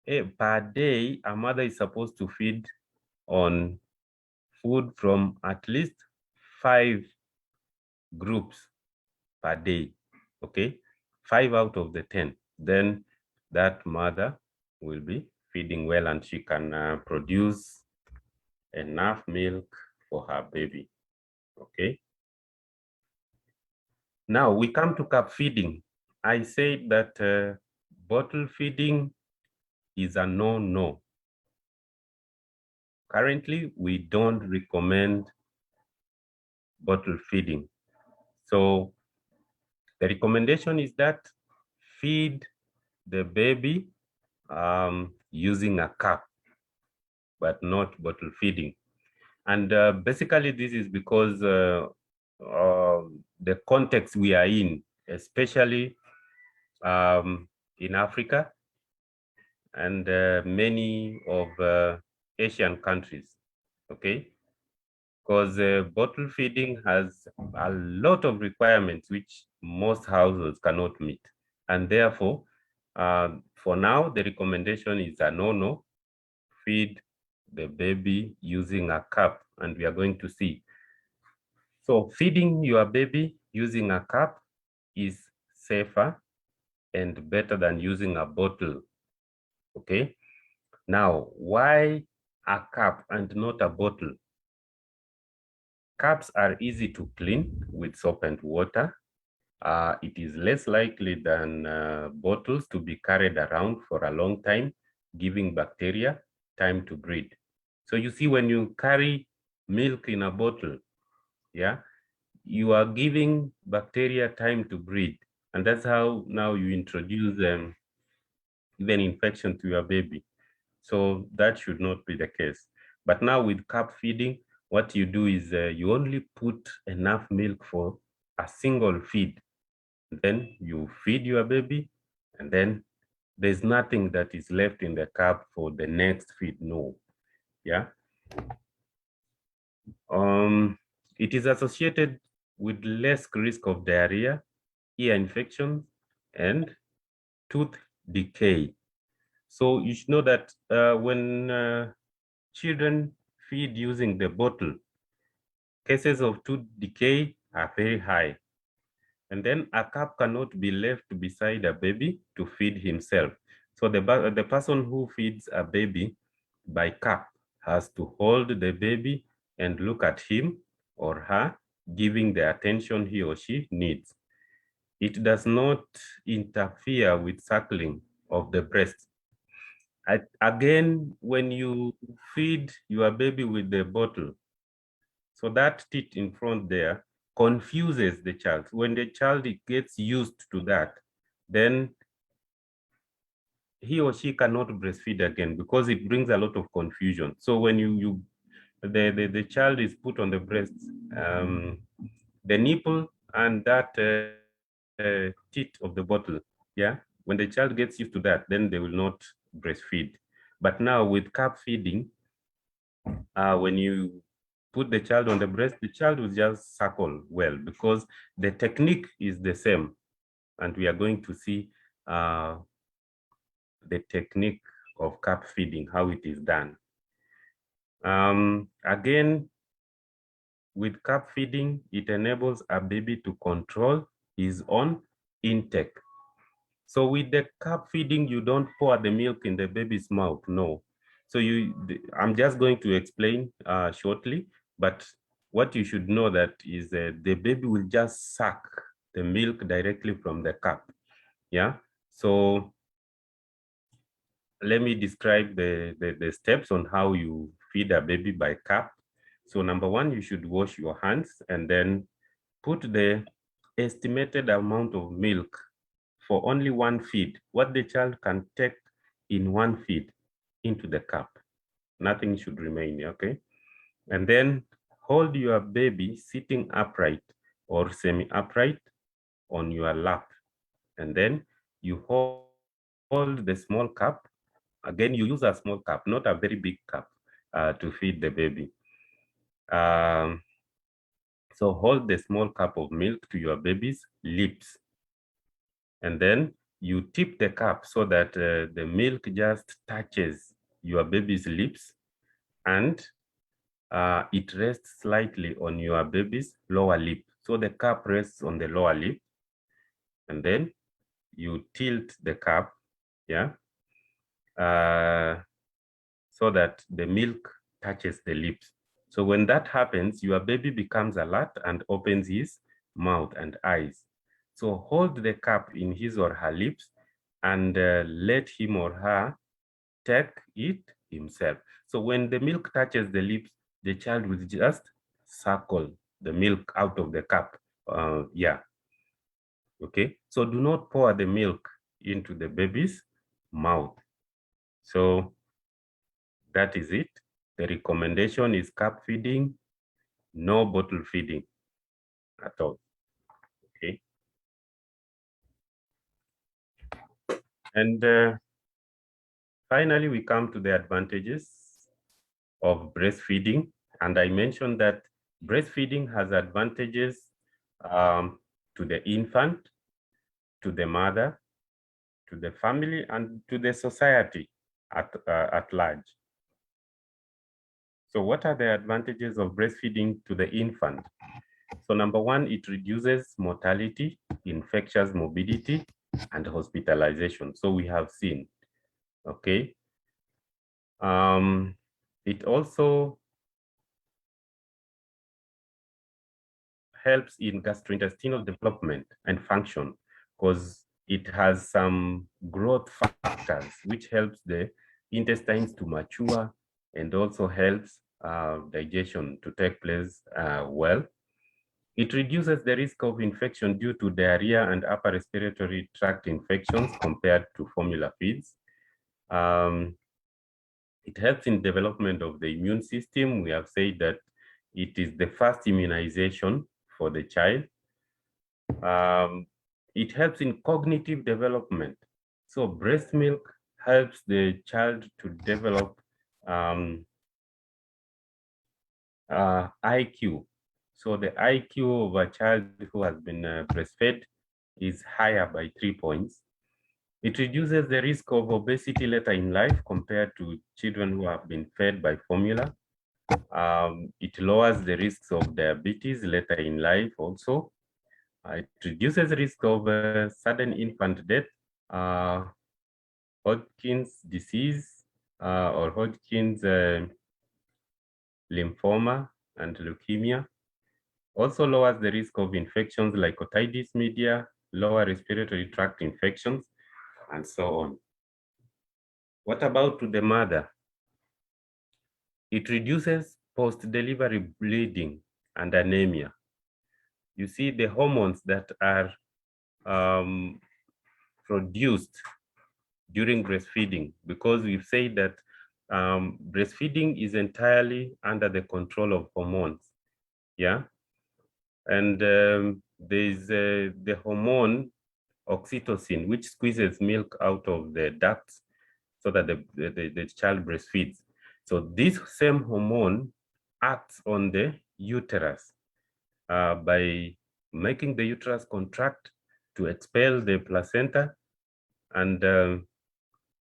per day, a mother is supposed to feed on food from at least 5 groups per day, okay? 5 out of the 10. Then that mother will be feeding well and she can produce enough milk for her baby, okay? Now we come to cup feeding. I said that bottle feeding is a no-no. Currently, we don't recommend bottle feeding. So the recommendation is that feed the baby using a cup, but not bottle feeding. And basically this is because the context we are in, especially in Africa and many of Asian countries, okay? Because bottle feeding has a lot of requirements which most households cannot meet. And therefore, for now, the recommendation is a no-no, feed the baby using a cup, and we are going to see. So feeding your baby using a cup is safer and better than using a bottle, okay? Now, why a cup and not a bottle? Cups are easy to clean with soap and water. It is less likely than bottles to be carried around for a long time, giving bacteria time to breed. So you see, when you carry milk in a bottle, yeah, you are giving bacteria time to breed. And that's how now you introduce even infection to your baby. So that should not be the case. But now with cup feeding, what you do is you only put enough milk for a single feed. Then you feed your baby, and then there's nothing that is left in the cup for the next feed, no, yeah. It is associated with less risk of diarrhea, ear infection, and tooth decay. So you should know that when children feed using the bottle, cases of tooth decay are very high. And then a cup cannot be left beside a baby to feed himself. So the person who feeds a baby by cup has to hold the baby and look at him or her, giving the attention he or she needs. It does not interfere with suckling of the breast. Again, when you feed your baby with the bottle, so that teat in front there confuses the child. When the child gets used to that, then he or she cannot breastfeed again because it brings a lot of confusion. So when the child is put on the breast, the nipple and that teat of the bottle, yeah, when the child gets used to that, then they will not breastfeed. But now with cup feeding, when you put the child on the breast, the child will just suckle well because the technique is the same. And we are going to see the technique of cup feeding, how it is done. Again, with cup feeding, it enables a baby to control his own intake. So with the cup feeding, you don't pour the milk in the baby's mouth, no. So I'm just going to explain shortly, but what you should know that is the baby will just suck the milk directly from the cup, yeah? So let me describe the steps on how you feed a baby by cup. So number one, you should wash your hands and then put the estimated amount of milk for only one feed, what the child can take in one feed into the cup. Nothing should remain, okay? And then hold your baby sitting upright or semi-upright on your lap. And then you hold the small cup. Again, you use a small cup, not a very big cup, to feed the baby. So hold the small cup of milk to your baby's lips. And then you tip the cup so that the milk just touches your baby's lips, and it rests slightly on your baby's lower lip. So the cup rests on the lower lip, and then you tilt the cup, yeah, so that the milk touches the lips. So when that happens, your baby becomes alert and opens his mouth and eyes. So hold the cup in his or her lips and let him or her take it himself. So when the milk touches the lips, the child will just suckle the milk out of the cup. Yeah. Okay. So do not pour the milk into the baby's mouth. So that is it. The recommendation is cup feeding, no bottle feeding at all. Okay. And finally, we come to the advantages of breastfeeding. And I mentioned that breastfeeding has advantages to the infant, to the mother, to the family, and to the society at large. So what are the advantages of breastfeeding to the infant? So number one, it reduces mortality, infectious morbidity, and hospitalization. So we have seen, okay? It also helps in gastrointestinal development and function because it has some growth factors which helps the intestines to mature and also helps digestion to take place well. It reduces the risk of infection due to diarrhea and upper respiratory tract infections compared to formula feeds. It helps in development of the immune system. We have said that it is the first immunization for the child. It helps in cognitive development. So breast milk helps the child to develop IQ. So the IQ of a child who has been breastfed is higher by 3 points. It reduces the risk of obesity later in life compared to children who have been fed by formula. It lowers the risks of diabetes later in life also. It reduces the risk of sudden infant death, Hodgkin's disease, or Hodgkin's lymphoma and leukemia. Also lowers the risk of infections like otitis media, lower respiratory tract infections, and so on. What about to the mother? It reduces post-delivery bleeding and anemia. You see, the hormones that are produced during breastfeeding, because we've said that breastfeeding is entirely under the control of hormones, yeah? And there's the hormone oxytocin, which squeezes milk out of the ducts so that the child breastfeeds. So this same hormone acts on the uterus by making the uterus contract to expel the placenta. And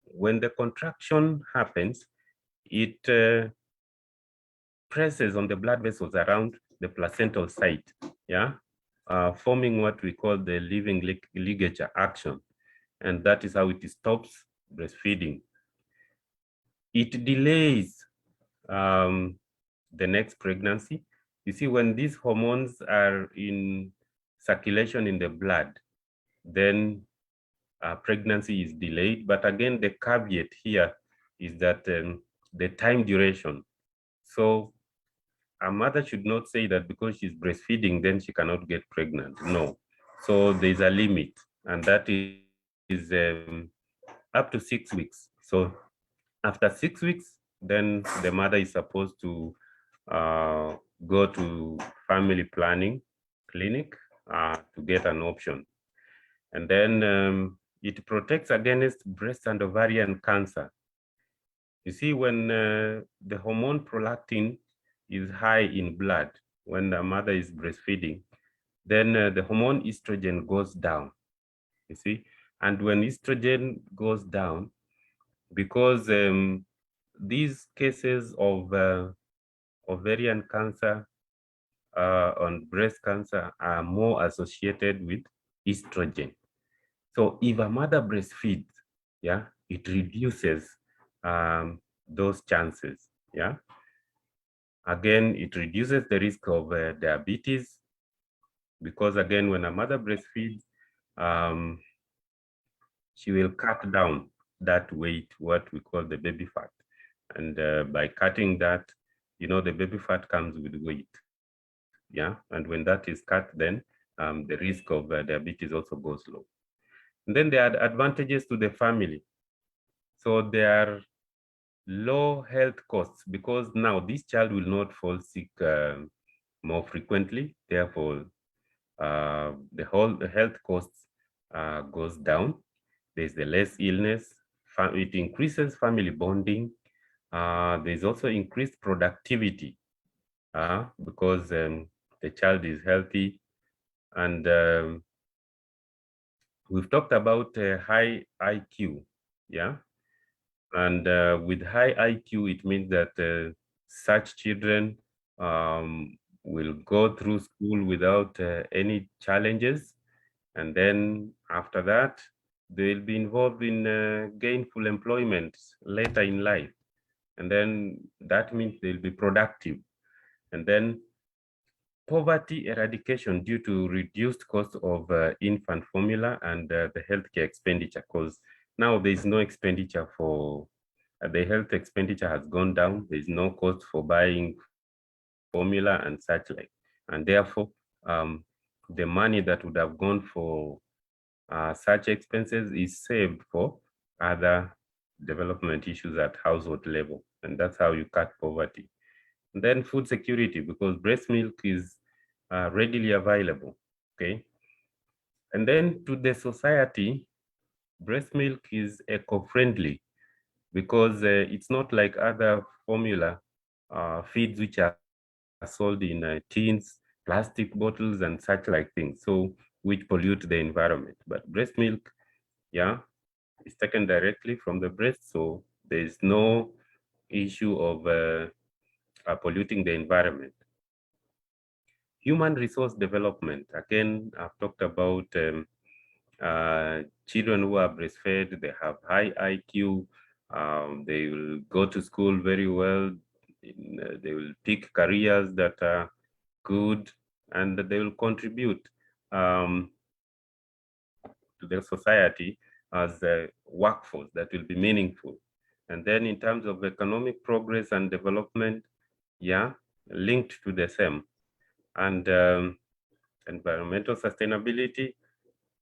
when the contraction happens, it presses on the blood vessels around the placental site, yeah, forming what we call the living ligature action. And that is how it stops breastfeeding. It delays the next pregnancy. You see, when these hormones are in circulation in the blood, then pregnancy is delayed. But again, the caveat here is that the time duration. So a mother should not say that because she's breastfeeding, then she cannot get pregnant. No. So there's a limit, and that is up to 6 weeks. So after 6 weeks, then the mother is supposed to go to family planning clinic to get an option. And then it protects against breast and ovarian cancer. You see, when the hormone prolactin is high in blood, when the mother is breastfeeding, then the hormone estrogen goes down, you see. And when estrogen goes down, because these cases of ovarian cancer and breast cancer are more associated with estrogen. So if a mother breastfeeds, yeah, it reduces those chances, yeah. Again, it reduces the risk of diabetes, because again, when a mother breastfeeds, she will cut down that weight, what we call the baby fat. And by cutting that, you know, the baby fat comes with weight, yeah? And when that is cut, then the risk of diabetes also goes low. And then there are advantages to the family. So there are low health costs, because now this child will not fall sick more frequently. Therefore, the health costs goes down. There's the less illness. It increases family bonding. There's also increased productivity because the child is healthy. And we've talked about high IQ, yeah? And with high IQ, it means that such children will go through school without any challenges. And then after that, they'll be involved in gainful employment later in life. And then that means they'll be productive. And then poverty eradication due to reduced cost of infant formula and the healthcare expenditure, because now there's no expenditure for, the health expenditure has gone down. There's no cost for buying formula and such like. And therefore, the money that would have gone for such expenses is saved for other development issues at household level. And that's how you cut poverty. And then food security, because breast milk is readily available, okay? And then to the society, breast milk is eco-friendly, because it's not like other formula feeds which are sold in tins, plastic bottles, and such like things, so which pollute the environment. But breast milk, yeah, is taken directly from the breast, so there is no issue of polluting the environment. Human resource development. Again, I've talked about children who are breastfed, they have high IQ, they will go to school very well, they will pick careers that are good, and they will contribute to the society as a workforce that will be meaningful. And then in terms of economic progress and development, yeah, linked to the same. And environmental sustainability.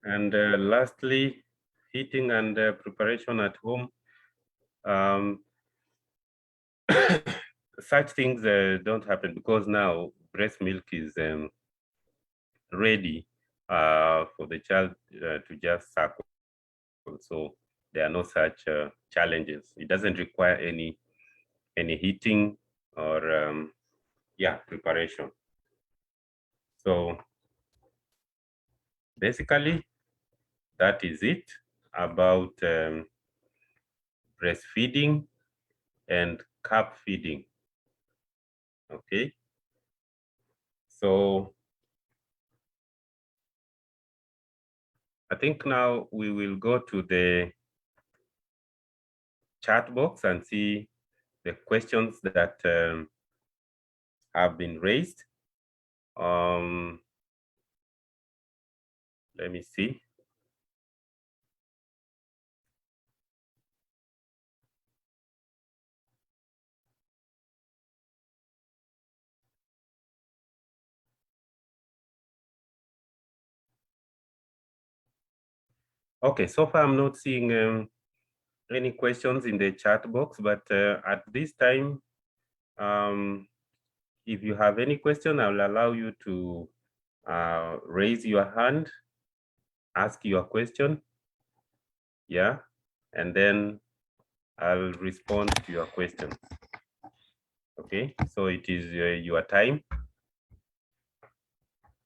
And lastly, heating and preparation at home. Such things don't happen, because now breast milk is ready for the child to just suckle. So there are no such challenges. It doesn't require any heating or yeah, preparation. So basically, that is it about breastfeeding and cup feeding. Okay. So I think now we will go to the chat box and see the questions that have been raised. Let me see. Okay, so far I'm not seeing any questions in the chat box, but at this time, if you have any question, I will allow you to raise your hand, ask your question. Yeah, and then I'll respond to your questions. Okay, so it is your time.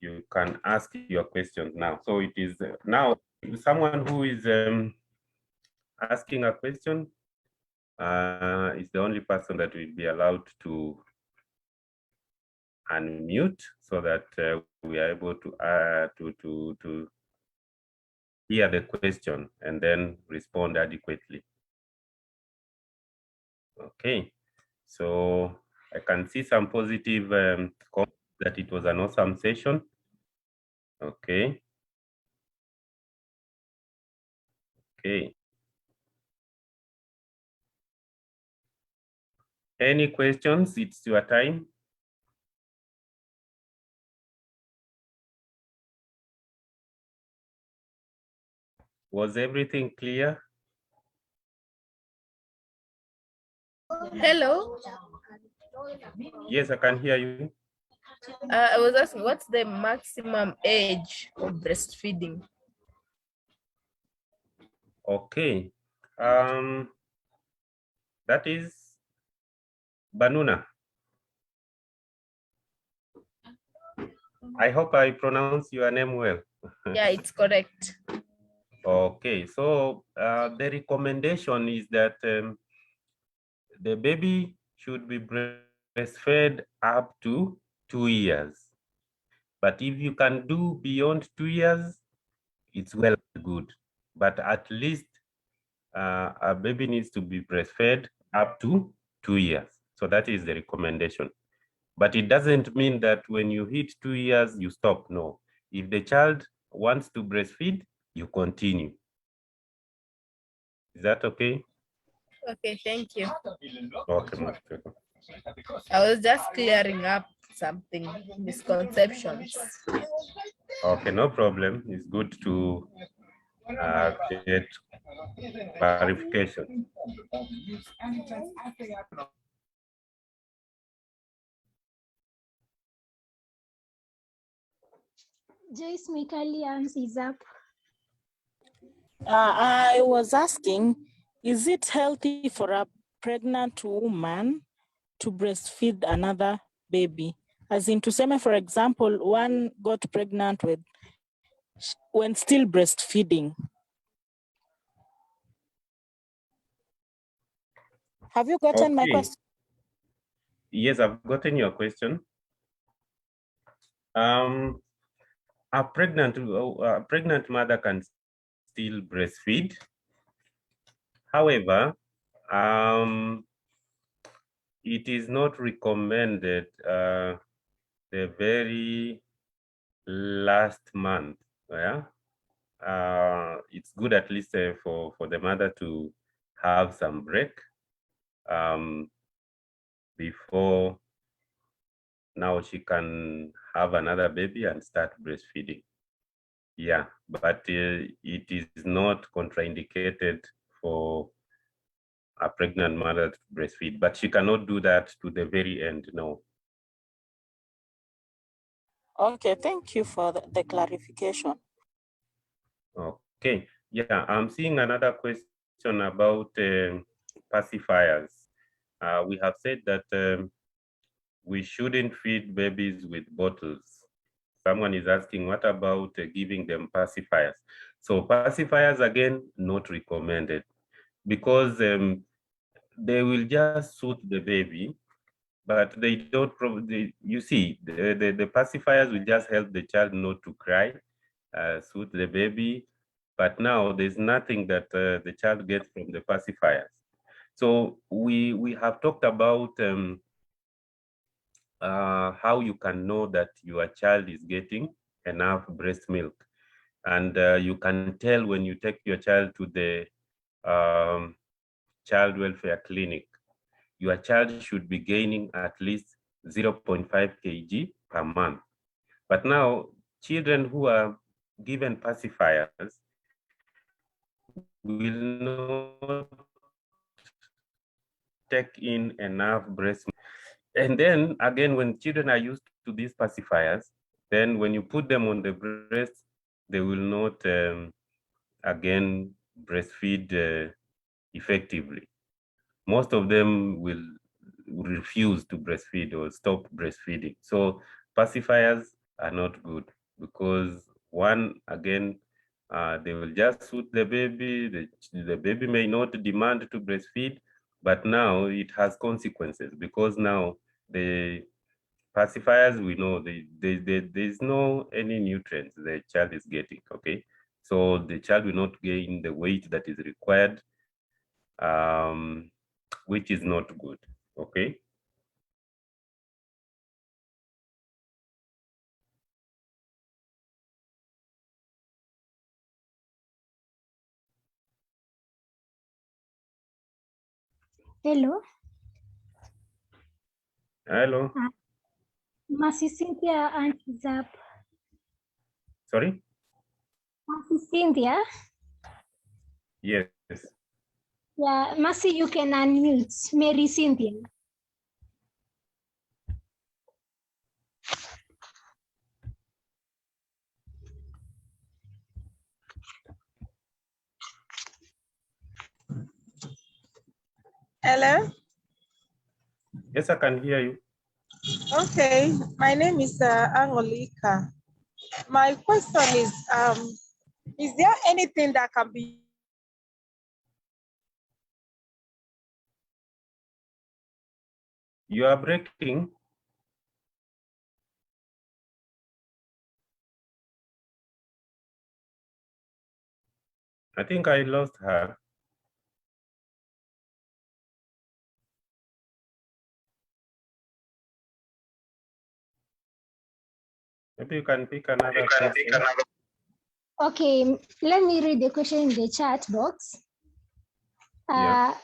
You can ask your questions now. So it is now someone who is asking a question is the only person that will be allowed to unmute so that we are able to hear the question and then respond adequately. Okay, so I can see some positive comments that it was an awesome session. Okay. Okay. Any questions? It's your time. Was everything clear? Hello. Yes, I can hear you. I was asking, what's the maximum age of breastfeeding? Okay. That is Banuna. I hope I pronounce your name well. Yeah, it's correct. Okay, so the recommendation is that the baby should be breastfed up to 2 years. But if you can do beyond 2 years, it's well good. But at least a baby needs to be breastfed up to 2 years. So that is the recommendation. But it doesn't mean that when you hit 2 years, you stop. No. If the child wants to breastfeed, you continue. Is that okay? Okay, thank you. Okay. I was just clearing up something, misconceptions. Okay, no problem. It's good to get clarification. Joyce Mikalians is up. I was asking, is it healthy for a pregnant woman to breastfeed another baby? As in to say, for example, one got pregnant when still breastfeeding. Have you gotten my question? Yes, I've gotten your question. A pregnant mother can still breastfeed. However, it is not recommended the very last month. Yeah, it's good at least for the mother to have some break before now she can have another baby and start breastfeeding. Yeah, but it is not contraindicated for a pregnant mother to breastfeed, but she cannot do that to the very end, no. Okay, thank you for the clarification. Okay, yeah, I'm seeing another question about pacifiers. We have said that we shouldn't feed babies with bottles. Someone is asking, what about giving them pacifiers? So pacifiers, again, not recommended because they will just soothe the baby, but they don't probably, you see, the pacifiers will just help the child not to cry, soothe the baby, but now there's nothing that the child gets from the pacifiers. So we have talked about how you can know that your child is getting enough breast milk. And you can tell when you take your child to the child welfare clinic. Your child should be gaining at least 0.5 kg per month. But now, children who are given pacifiers will not take in enough breast milk. And then again, when children are used to these pacifiers, then when you put them on the breast, they will not again breastfeed effectively. Most of them will refuse to breastfeed or stop breastfeeding. So pacifiers are not good because one, again, they will just suit the baby. The baby may not demand to breastfeed, but now it has consequences because now the pacifiers, we know there's no any nutrients the child is getting, okay? So the child will not gain the weight that is required, which is not good, okay? Hello. Hello. Mercy Cynthia and is up. Sorry? Mercy Cynthia. Yes. Yeah, Mercy, you can unmute. Mary Cynthia. Hello. Yes, I can hear you. Okay, my name is Angolika. My question is there anything that can be You are breaking. I think I lost her. Maybe you can pick another question. Okay, let me read the question in the chat box. Yeah.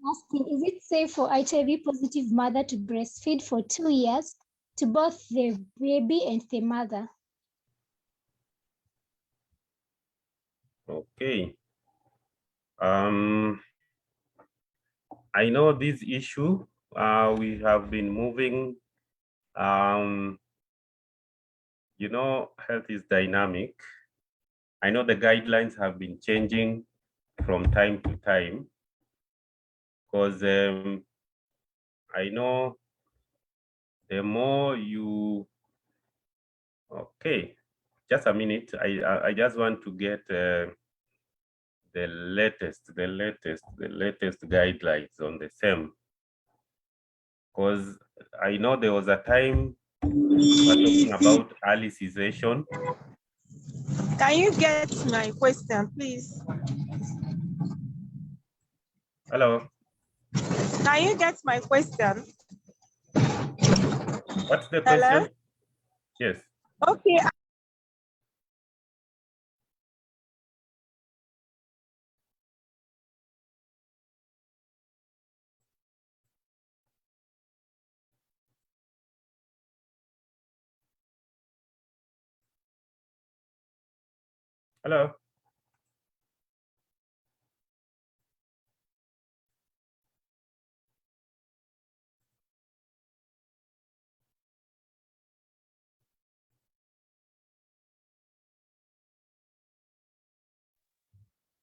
Asking, is it safe for HIV positive mother to breastfeed for 2 years to both the baby and the mother? Okay. I know this issue. We have been moving. You know, health is dynamic. I know the guidelines have been changing from time to time because I know the more you, okay, just a minute. I just want to get the latest guidelines on the same, because I know there was a time we're talking about early cessation. Can you get my question, please? Hello. Can you get my question? What's the Hello? question? Yes. Okay. Hello.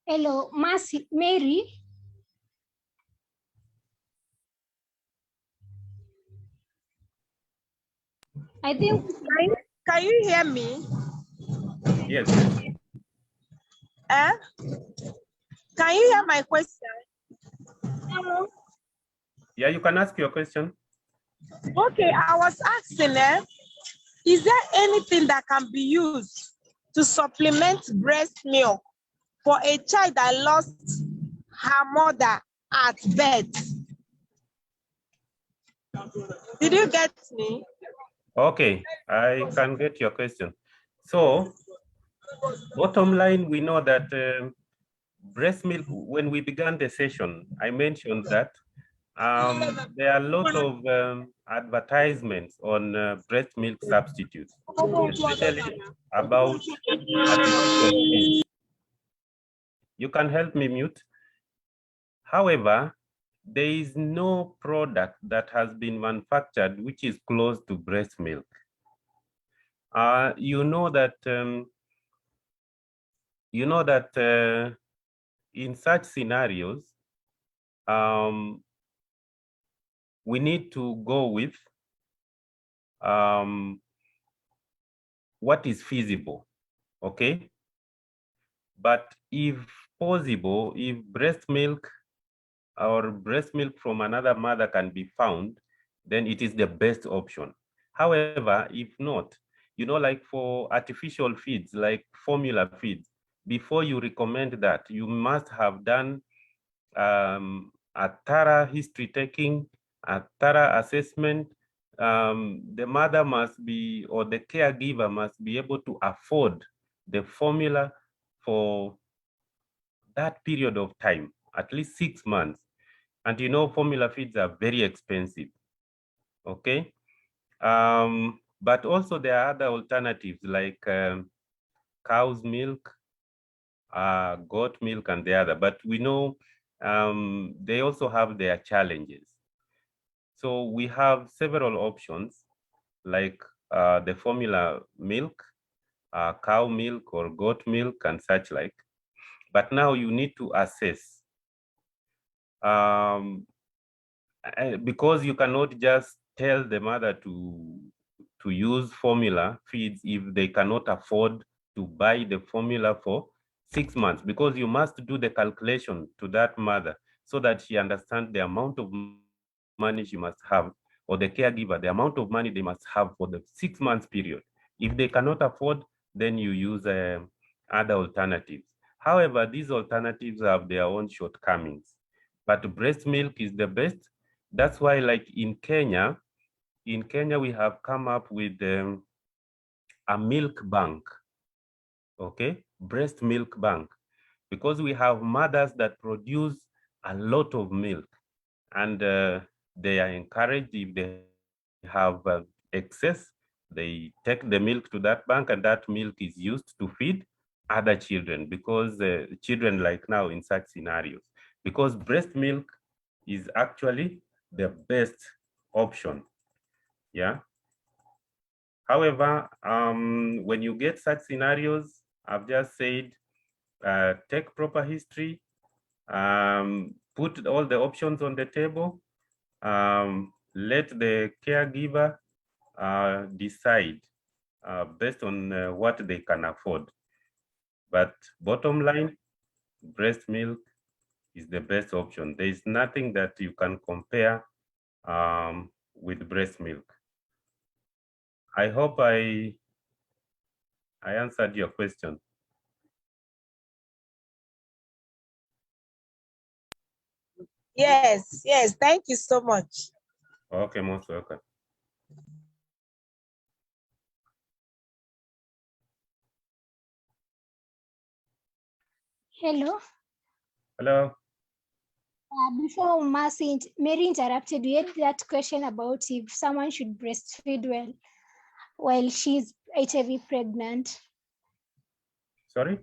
Hello, Mercy, Mary. I think. Can you hear me? Yes. Can you hear my question? Yeah, you can ask your question. Okay, I was asking, is there anything that can be used to supplement breast milk for a child that lost her mother at birth? Did you get me? Okay, I can get your question. So, bottom line, we know that breast milk, when we began the session, I mentioned that there are a lot of advertisements on breast milk substitutes, especially about artificial feed. You can help me mute. However, there is no product that has been manufactured which is close to breast milk. You know that in such scenarios, we need to go with what is feasible, okay? But if possible, if breast milk or breast milk from another mother can be found, then it is the best option. However, if not, you know, like for artificial feeds, like formula feeds, before you recommend that, you must have done a thorough history taking, a thorough assessment. The mother must be, or the caregiver must be able to afford the formula for that period of time, at least 6 months. And you know, formula feeds are very expensive, okay? But also there are other alternatives like cow's milk, goat milk, and the other. But we know they also have their challenges. So we have several options like the formula milk, cow milk or goat milk and such like. But now you need to assess because you cannot just tell the mother to use formula feeds if they cannot afford to buy the formula for 6 months, because you must do the calculation to that mother so that she understands the amount of money she must have, or the caregiver, the amount of money they must have for the 6 months period. If they cannot afford, then you use other alternatives. However, these alternatives have their own shortcomings, but breast milk is the best. That's why, like in Kenya, we have come up with a milk bank, okay? Breast milk bank, because we have mothers that produce a lot of milk, and they are encouraged, if they have excess, they take the milk to that bank, and that milk is used to feed other children, because children like now in such scenarios, because breast milk is actually the best option, yeah. However, when you get such scenarios, I've just said, take proper history, put all the options on the table, let the caregiver decide based on what they can afford. But bottom line, breast milk is the best option. There is nothing that you can compare with breast milk. I hope I answered your question. Yes, yes. Thank you so much. Okay, most welcome. Hello. Hello. Before Mary interrupted, we had that question about if someone should breastfeed well while she's HIV pregnant. Sorry?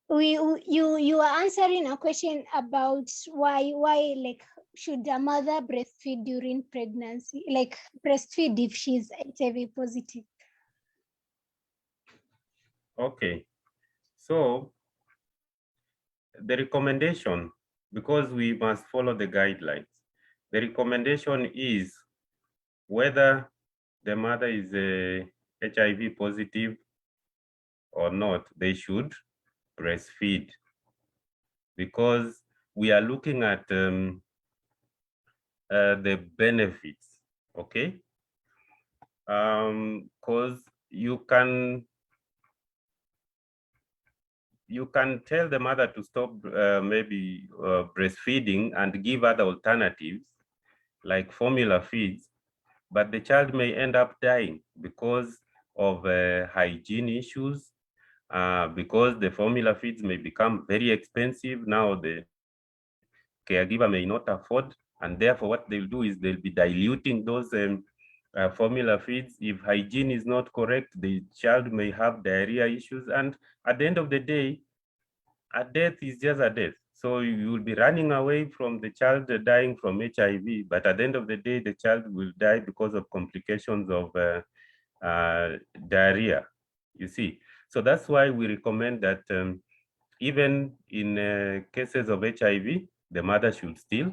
You are answering a question about why like should a mother breastfeed during pregnancy, like breastfeed if she's HIV positive. Okay. So the recommendation, because we must follow the guidelines, the recommendation is whether the mother is HIV positive or not, they should breastfeed, because we are looking at the benefits, okay? Because you can tell the mother to stop maybe breastfeeding and give other alternatives like formula feeds, but the child may end up dying because of hygiene issues, because the formula feeds may become very expensive. Now the caregiver may not afford, and therefore what they'll do is they'll be diluting those formula feeds. If hygiene is not correct, the child may have diarrhea issues, and at the end of the day, a death is just a death. So you will be running away from the child dying from HIV, but at the end of the day, the child will die because of complications of diarrhea, you see. So that's why we recommend that even in cases of HIV, the mother should still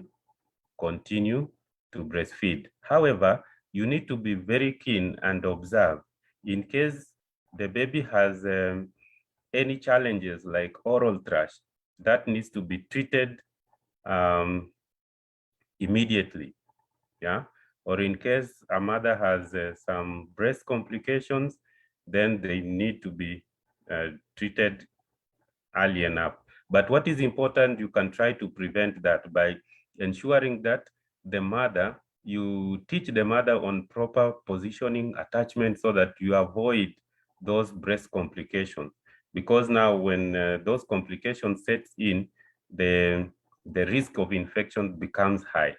continue to breastfeed. However, you need to be very keen and observe in case the baby has any challenges like oral thrush, that needs to be treated immediately, yeah? Or in case a mother has some breast complications, then they need to be treated early enough. But what is important, you can try to prevent that by ensuring that the mother, you teach the mother on proper positioning, attachment, so that you avoid those breast complications. Because now when those complications sets in, the risk of infection becomes high.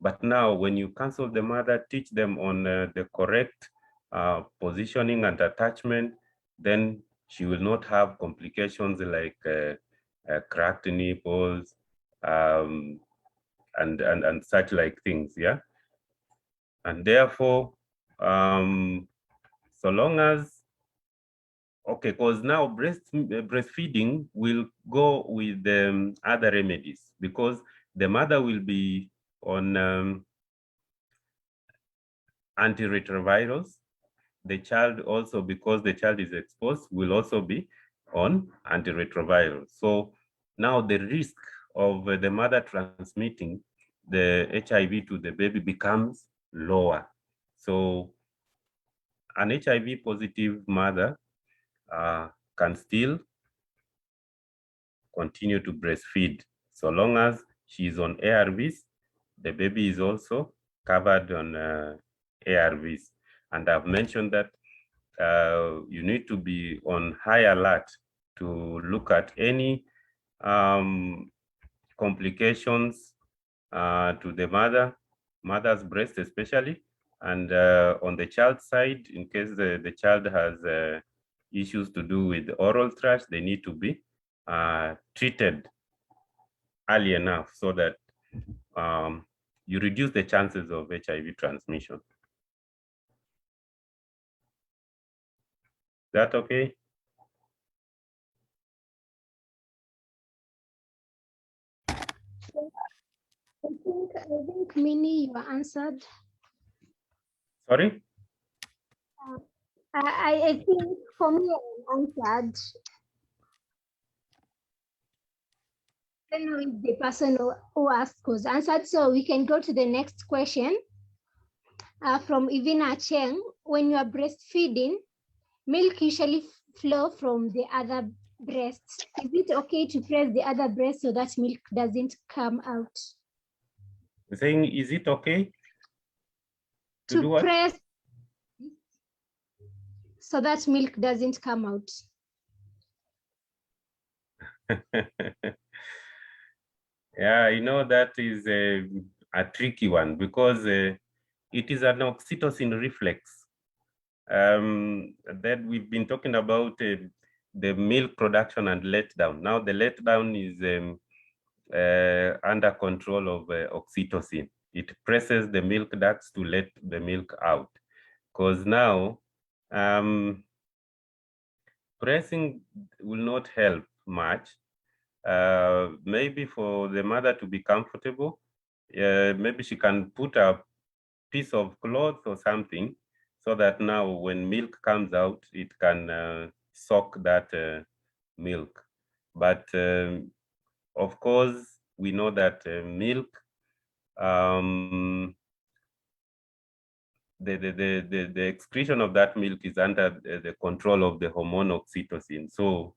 But now when you counsel the mother, teach them on the correct positioning and attachment, then she will not have complications like cracked nipples and such like things, yeah? And therefore, so long as, okay, because now breastfeeding will go with other remedies, because the mother will be on antiretrovirals. The child also, because the child is exposed, will also be on antiretrovirals. So now the risk of the mother transmitting the HIV to the baby becomes lower. So an HIV positive mother can still continue to breastfeed so long as she's on ARVs. The baby is also covered on ARVs. And I've mentioned that you need to be on high alert to look at any complications to the mother's breast especially, and on the child's side, in case the child has issues to do with oral thrush, they need to be treated early enough so that you reduce the chances of HIV transmission. Is that okay? I think Minnie, you answered. Sorry? I think for me, I answered. I don't know if the person who asked was answered, so we can go to the next question from Ivina Cheng. When you are breastfeeding, milk usually flow from the other breast. Is it okay to press the other breast so that milk doesn't come out? You're saying, is it okay to do To what? press so that milk doesn't come out. Yeah, you know, that is a tricky one because it is an oxytocin reflex. That we've been talking about the milk production and letdown. Now the letdown is under control of oxytocin. It presses the milk ducts to let the milk out. Because now pressing will not help much. Maybe for the mother to be comfortable, maybe she can put a piece of cloth or something so that now when milk comes out, it can soak that milk. But of course, we know that milk, the excretion of that milk is under the control of the hormone oxytocin. So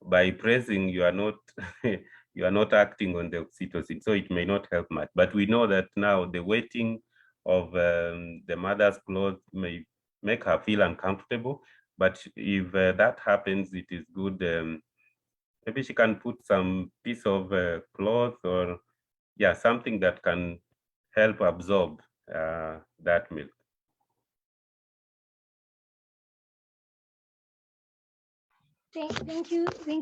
by pressing, you are not you are not acting on the oxytocin, so it may not help much. But we know that now the wetting of the mother's clothes may make her feel uncomfortable. But if that happens, it is good. Maybe she can put some piece of cloth or something that can help absorb that milk. Thank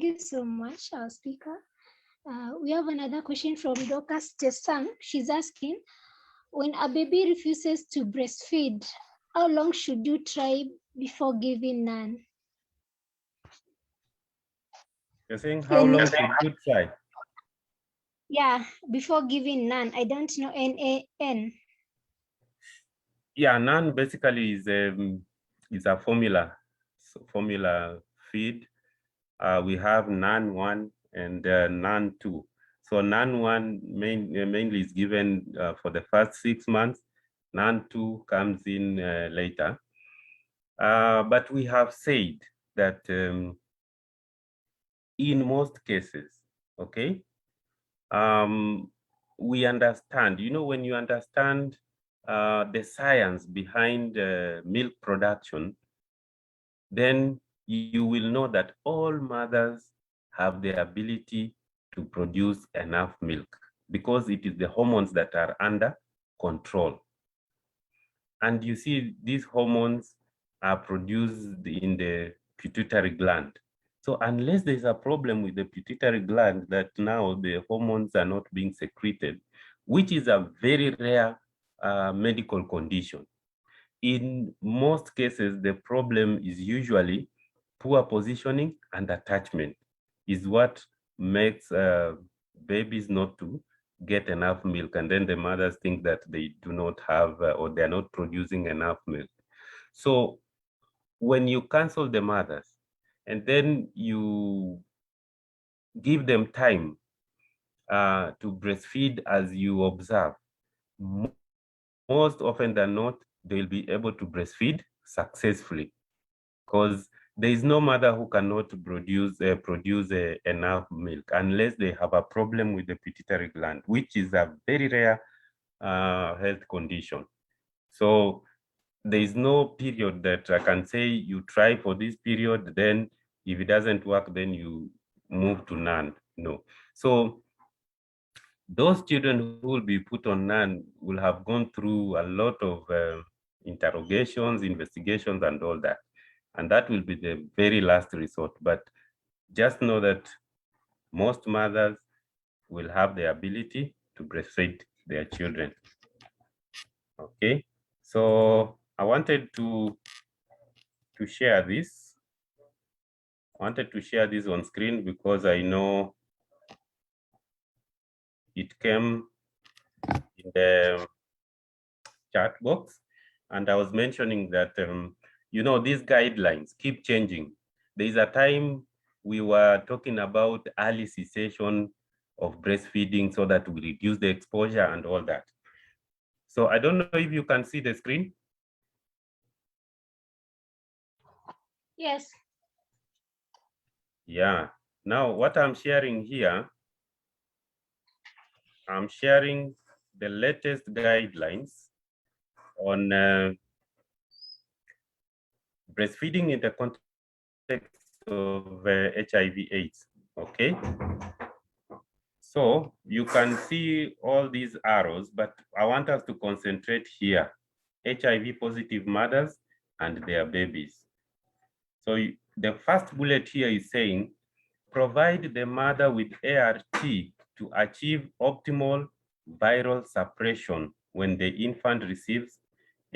you so much, our speaker. We have another question from Dorcas Tesang. She's asking, when a baby refuses to breastfeed, how long should you try before giving none? You're saying how long And, should you try? yeah, before giving none, I don't know NAN. Yeah, NAN basically is a formula feed. We have NAN 1 and NAN 2. So NAN 1 mainly is given for the first 6 months. NAN 2 comes in later. But we have said that in most cases, okay, we understand, when you understand the science behind milk production, then you will know that all mothers have the ability to produce enough milk because it is the hormones that are under control. And you see, these hormones are produced in the pituitary gland. So unless there's a problem with the pituitary gland that now the hormones are not being secreted, which is a very rare medical condition. In most cases, the problem is usually poor positioning and attachment is what makes babies not to get enough milk. And then the mothers think that they do not have or they're not producing enough milk. So when you counsel the mothers and then you give them time to breastfeed as you observe, most often than not, they'll be able to breastfeed successfully because there is no mother who cannot produce enough milk unless they have a problem with the pituitary gland, which is a very rare health condition. So there is no period that I can say you try for this period, then if it doesn't work, then you move to NAN. No. So those children who will be put on NAN will have gone through a lot of interrogations, investigations, and all that. And that will be the very last resort. But just know that most mothers will have the ability to breastfeed their children. Okay, so I wanted to share this. I wanted to share this on screen because I know it came in the chat box. And I was mentioning that, these guidelines keep changing. There is a time we were talking about early cessation of breastfeeding so that we reduce the exposure and all that. So I don't know if you can see the screen. Yes. Yeah. Now what I'm sharing here, I'm sharing the latest guidelines on breastfeeding in the context of HIV/AIDS. Okay. So you can see all these arrows, but I want us to concentrate here. HIV-positive mothers and their babies. So the first bullet here is saying, provide the mother with ART to achieve optimal viral suppression when the infant receives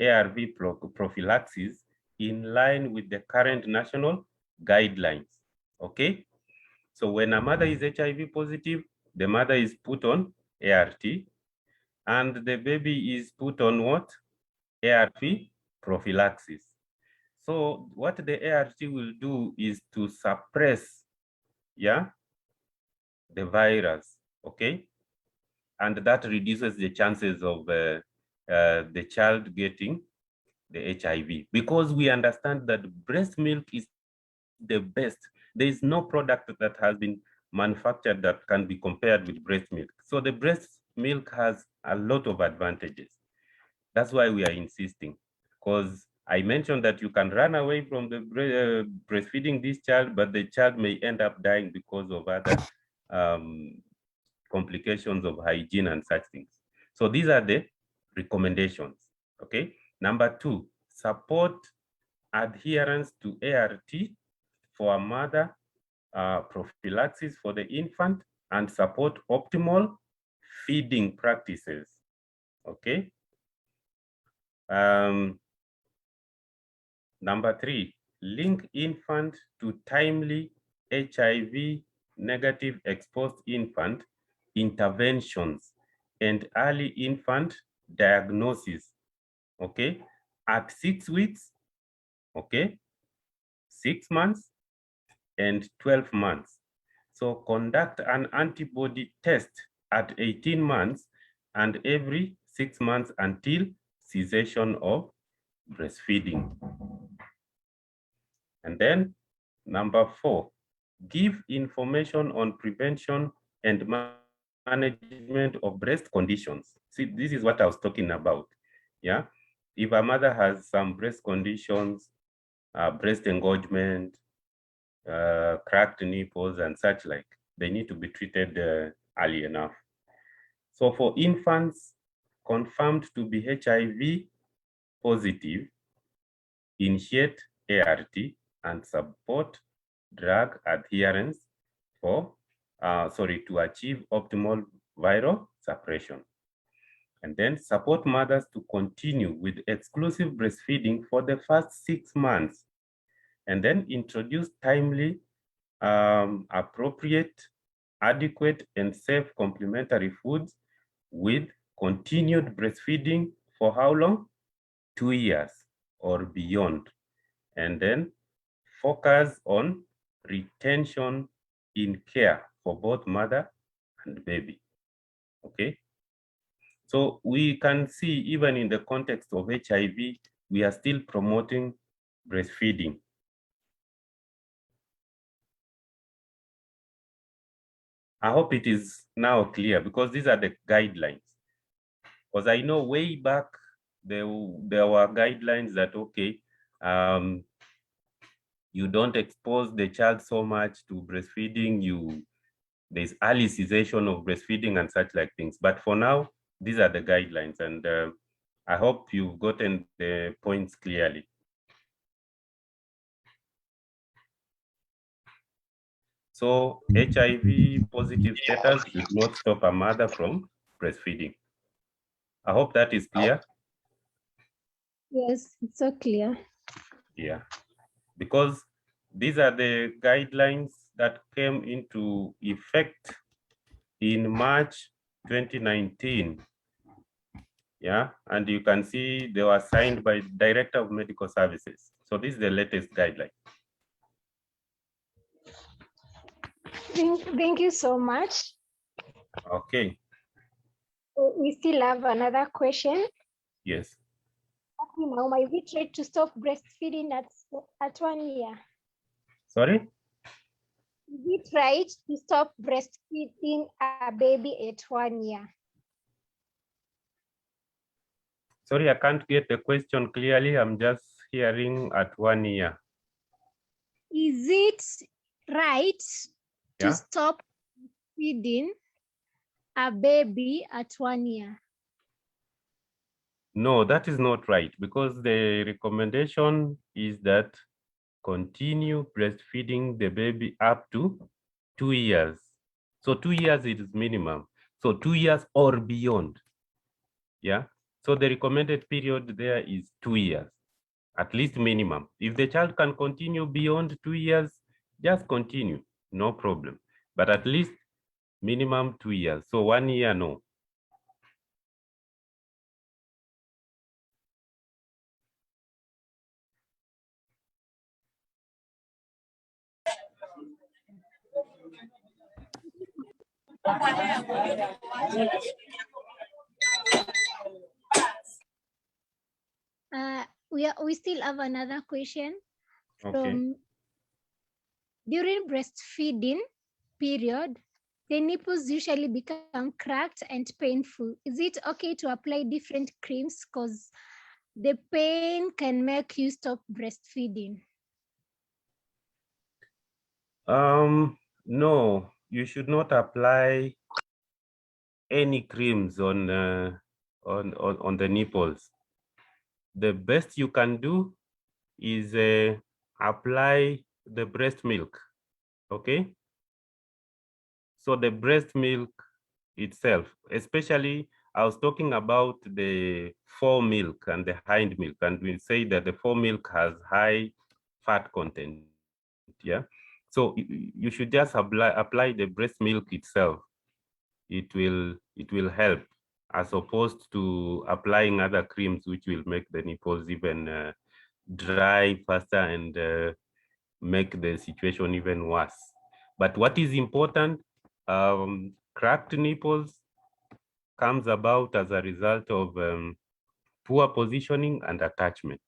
ARV prophylaxis in line with the current national guidelines, okay? So when a mother is HIV positive, the mother is put on ART and the baby is put on what? ARV prophylaxis. So what the ART will do is to suppress, the virus, okay? And that reduces the chances of the child getting the HIV, because we understand that breast milk is the best. There is no product that has been manufactured that can be compared with breast milk. So the breast milk has a lot of advantages. That's why we are insisting, because I mentioned that you can run away from the breastfeeding this child, but the child may end up dying because of other complications of hygiene and such things. So these are the recommendations, okay? Number 2, support adherence to ART for a mother, prophylaxis for the infant, and support optimal feeding practices, okay? Number 3, link infant to timely HIV negative exposed infant interventions and early infant diagnosis, okay, at 6 weeks, okay, 6 months, and 12 months. So conduct an antibody test at 18 months and every 6 months until cessation of breastfeeding. And then number 4, give information on prevention and management of breast conditions. See, this is what I was talking about. Yeah, if a mother has some breast conditions, breast engorgement, cracked nipples and such like, they need to be treated early enough. So for infants confirmed to be HIV positive, initiate ART and support drug adherence for, to achieve optimal viral suppression. And then support mothers to continue with exclusive breastfeeding for the first 6 months. And then introduce timely, appropriate, adequate, and safe complementary foods with continued breastfeeding for how long? 2 years or beyond. And then focus on retention in care for both mother and baby, okay? So we can see even in the context of HIV, we are still promoting breastfeeding. I hope it is now clear because these are the guidelines. Because I know way back, there were guidelines that, okay, you don't expose the child so much to breastfeeding, there's early cessation of breastfeeding and such like things. But for now, these are the guidelines, and I hope you've gotten the points clearly. So HIV positive status should not stop a mother from breastfeeding. I hope that is clear. Yes, it's so clear. Yeah, because these are the guidelines that came into effect in March 2019. Yeah, and you can see they were signed by Director of Medical Services. So this is the latest guideline. Thank you so much. Okay. We still have another question. Yes. Now, is it right to stop breastfeeding at 1 year? Sorry? Is it right to stop breastfeeding a baby at 1 year? Sorry, I can't get the question clearly. I'm just hearing at 1 year. Is it right to Yeah. stop feeding a baby at 1 year? No, that is not right, because the recommendation is that continue breastfeeding the baby up to 2 years. So 2 years is minimum. So 2 years or beyond. Yeah. So the recommended period there is 2 years, at least minimum. If the child can continue beyond 2 years, just continue, no problem. But at least minimum 2 years. So 1 year, no. We still have another question. Okay. During breastfeeding period, the nipples usually become cracked and painful. Is it okay to apply different creams because the pain can make you stop breastfeeding? No, you should not apply any creams on the nipples. The best you can do is apply the breast milk, okay? So the breast milk itself, especially I was talking about the fore milk and the hind milk, and we say that the fore milk has high fat content, yeah? So you should just apply the breast milk itself. It will help, as opposed to applying other creams which will make the nipples even dry faster and make the situation even worse. But what is important, cracked nipples comes about as a result of poor positioning and attachment.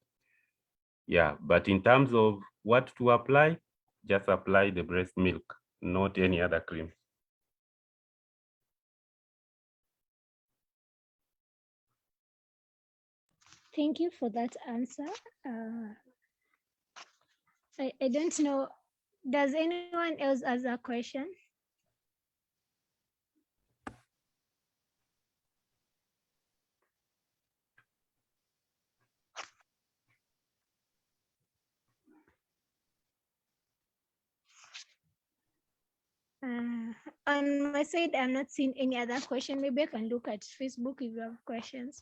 Yeah, but in terms of what to apply, just apply the breast milk, not any other cream. Thank you for that answer. I don't know, does anyone else ask a question? On my side, I'm not seeing any other question. Maybe I can look at Facebook if you have questions.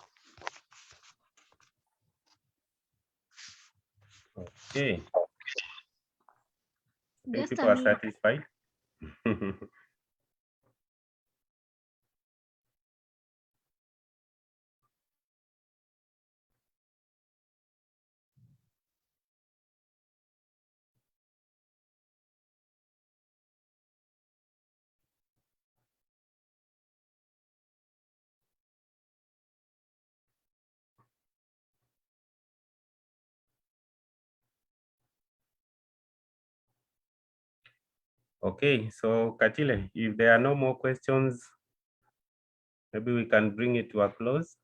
Okay. Think Just people are satisfied. Okay, so Katile, if there are no more questions, maybe we can bring it to a close.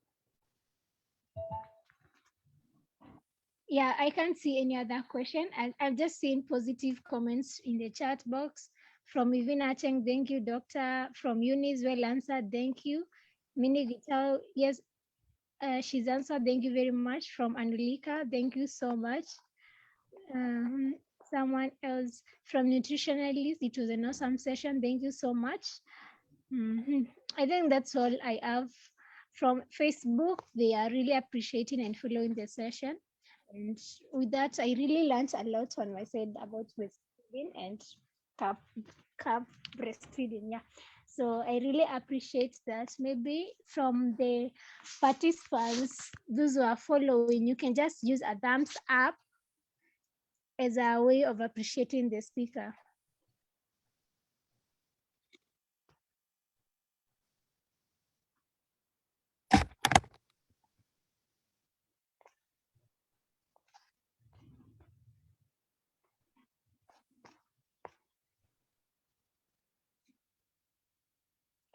Yeah, I can't see any other question. I've just seen positive comments in the chat box from Ivina Cheng, thank you, doctor. From Eunice, well answered, thank you. Mini Gital, yes, she's answered, thank you very much. From Anulika, thank you so much. Someone else from Nutritionalist, it was an awesome session, thank you so much. I think that's all I have. From Facebook, they are really appreciating and following the session. And with that, I really learned a lot on my side about breastfeeding and cup breastfeeding. Yeah. So I really appreciate that. Maybe from the participants, those who are following, you can just use a thumbs up as a way of appreciating the speaker.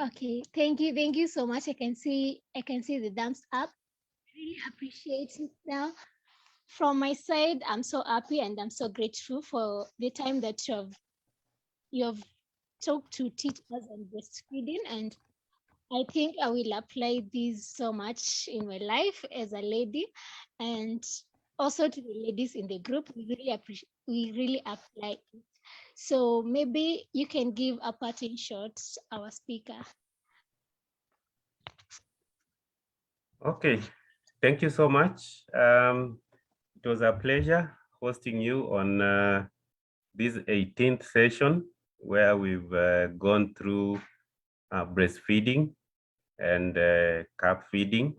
Okay, thank you so much. I can see the thumbs up. Really appreciate it. Now, from my side, I'm so happy and I'm so grateful for the time that you've talked to teach us on breastfeeding, and I think I will apply this so much in my life as a lady, and also to the ladies in the group. We really apply it. So maybe you can give a parting shot, our speaker. Okay, thank you so much. It was a pleasure hosting you on this 18th session where we've gone through breastfeeding and cup feeding.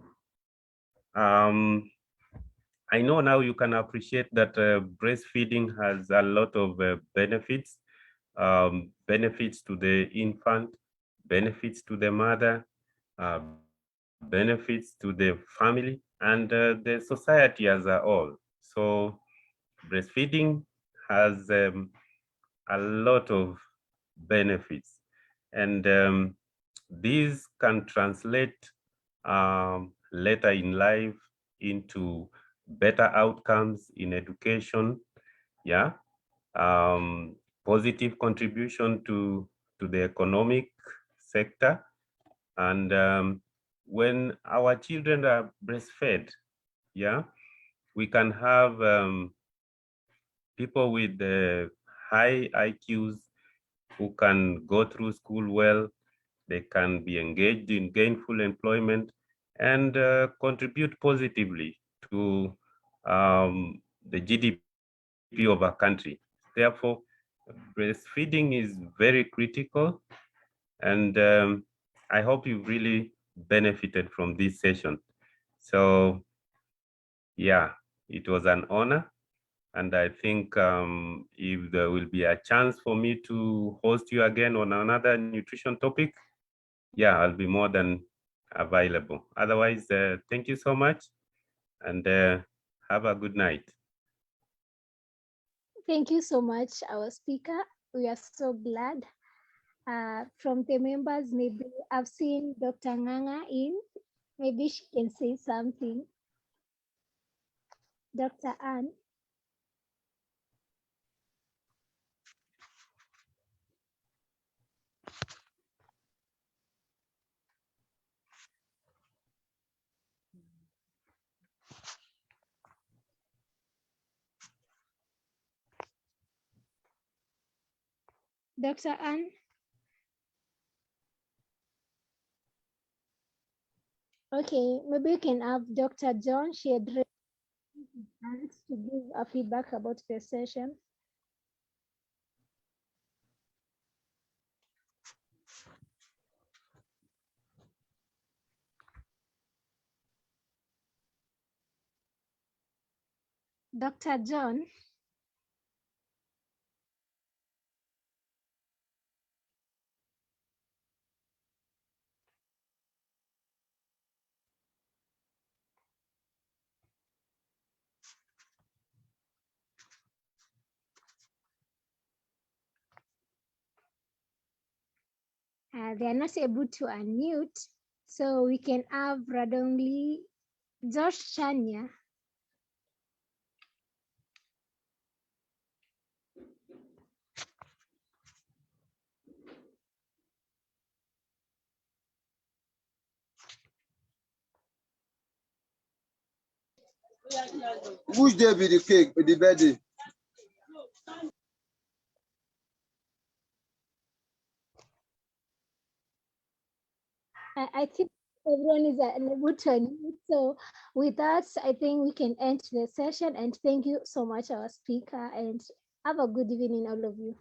I know now you can appreciate that breastfeeding has a lot of benefits, benefits to the infant, benefits to the mother, benefits to the family and the society as a whole. So breastfeeding has a lot of benefits, and these can translate later in life into better outcomes in education, yeah, positive contribution to the economic sector. And when our children are breastfed, yeah, we can have people with high IQs who can go through school well, they can be engaged in gainful employment and contribute positively to the GDP of a country. Therefore, breastfeeding is very critical, and I hope you've really benefited from this session. So yeah, it was an honor. And I think if there will be a chance for me to host you again on another nutrition topic, yeah, I'll be more than available. Otherwise, thank you so much, and have a good night. Thank you so much, our speaker. We are so glad. From the members, maybe I've seen Dr. Nganga in. Maybe she can say something. Dr. Ann. Dr. Ann. Okay, maybe you can have Dr. John. She had raised his hand to give a feedback about the session. Dr. John. They are not able to unmute, so we can have randomly Josh Shania. Which day be the cake, the birthday? I think everyone is unable to unmute. So with that, I think we can end the session, and thank you so much, our speaker, and have a good evening, all of you.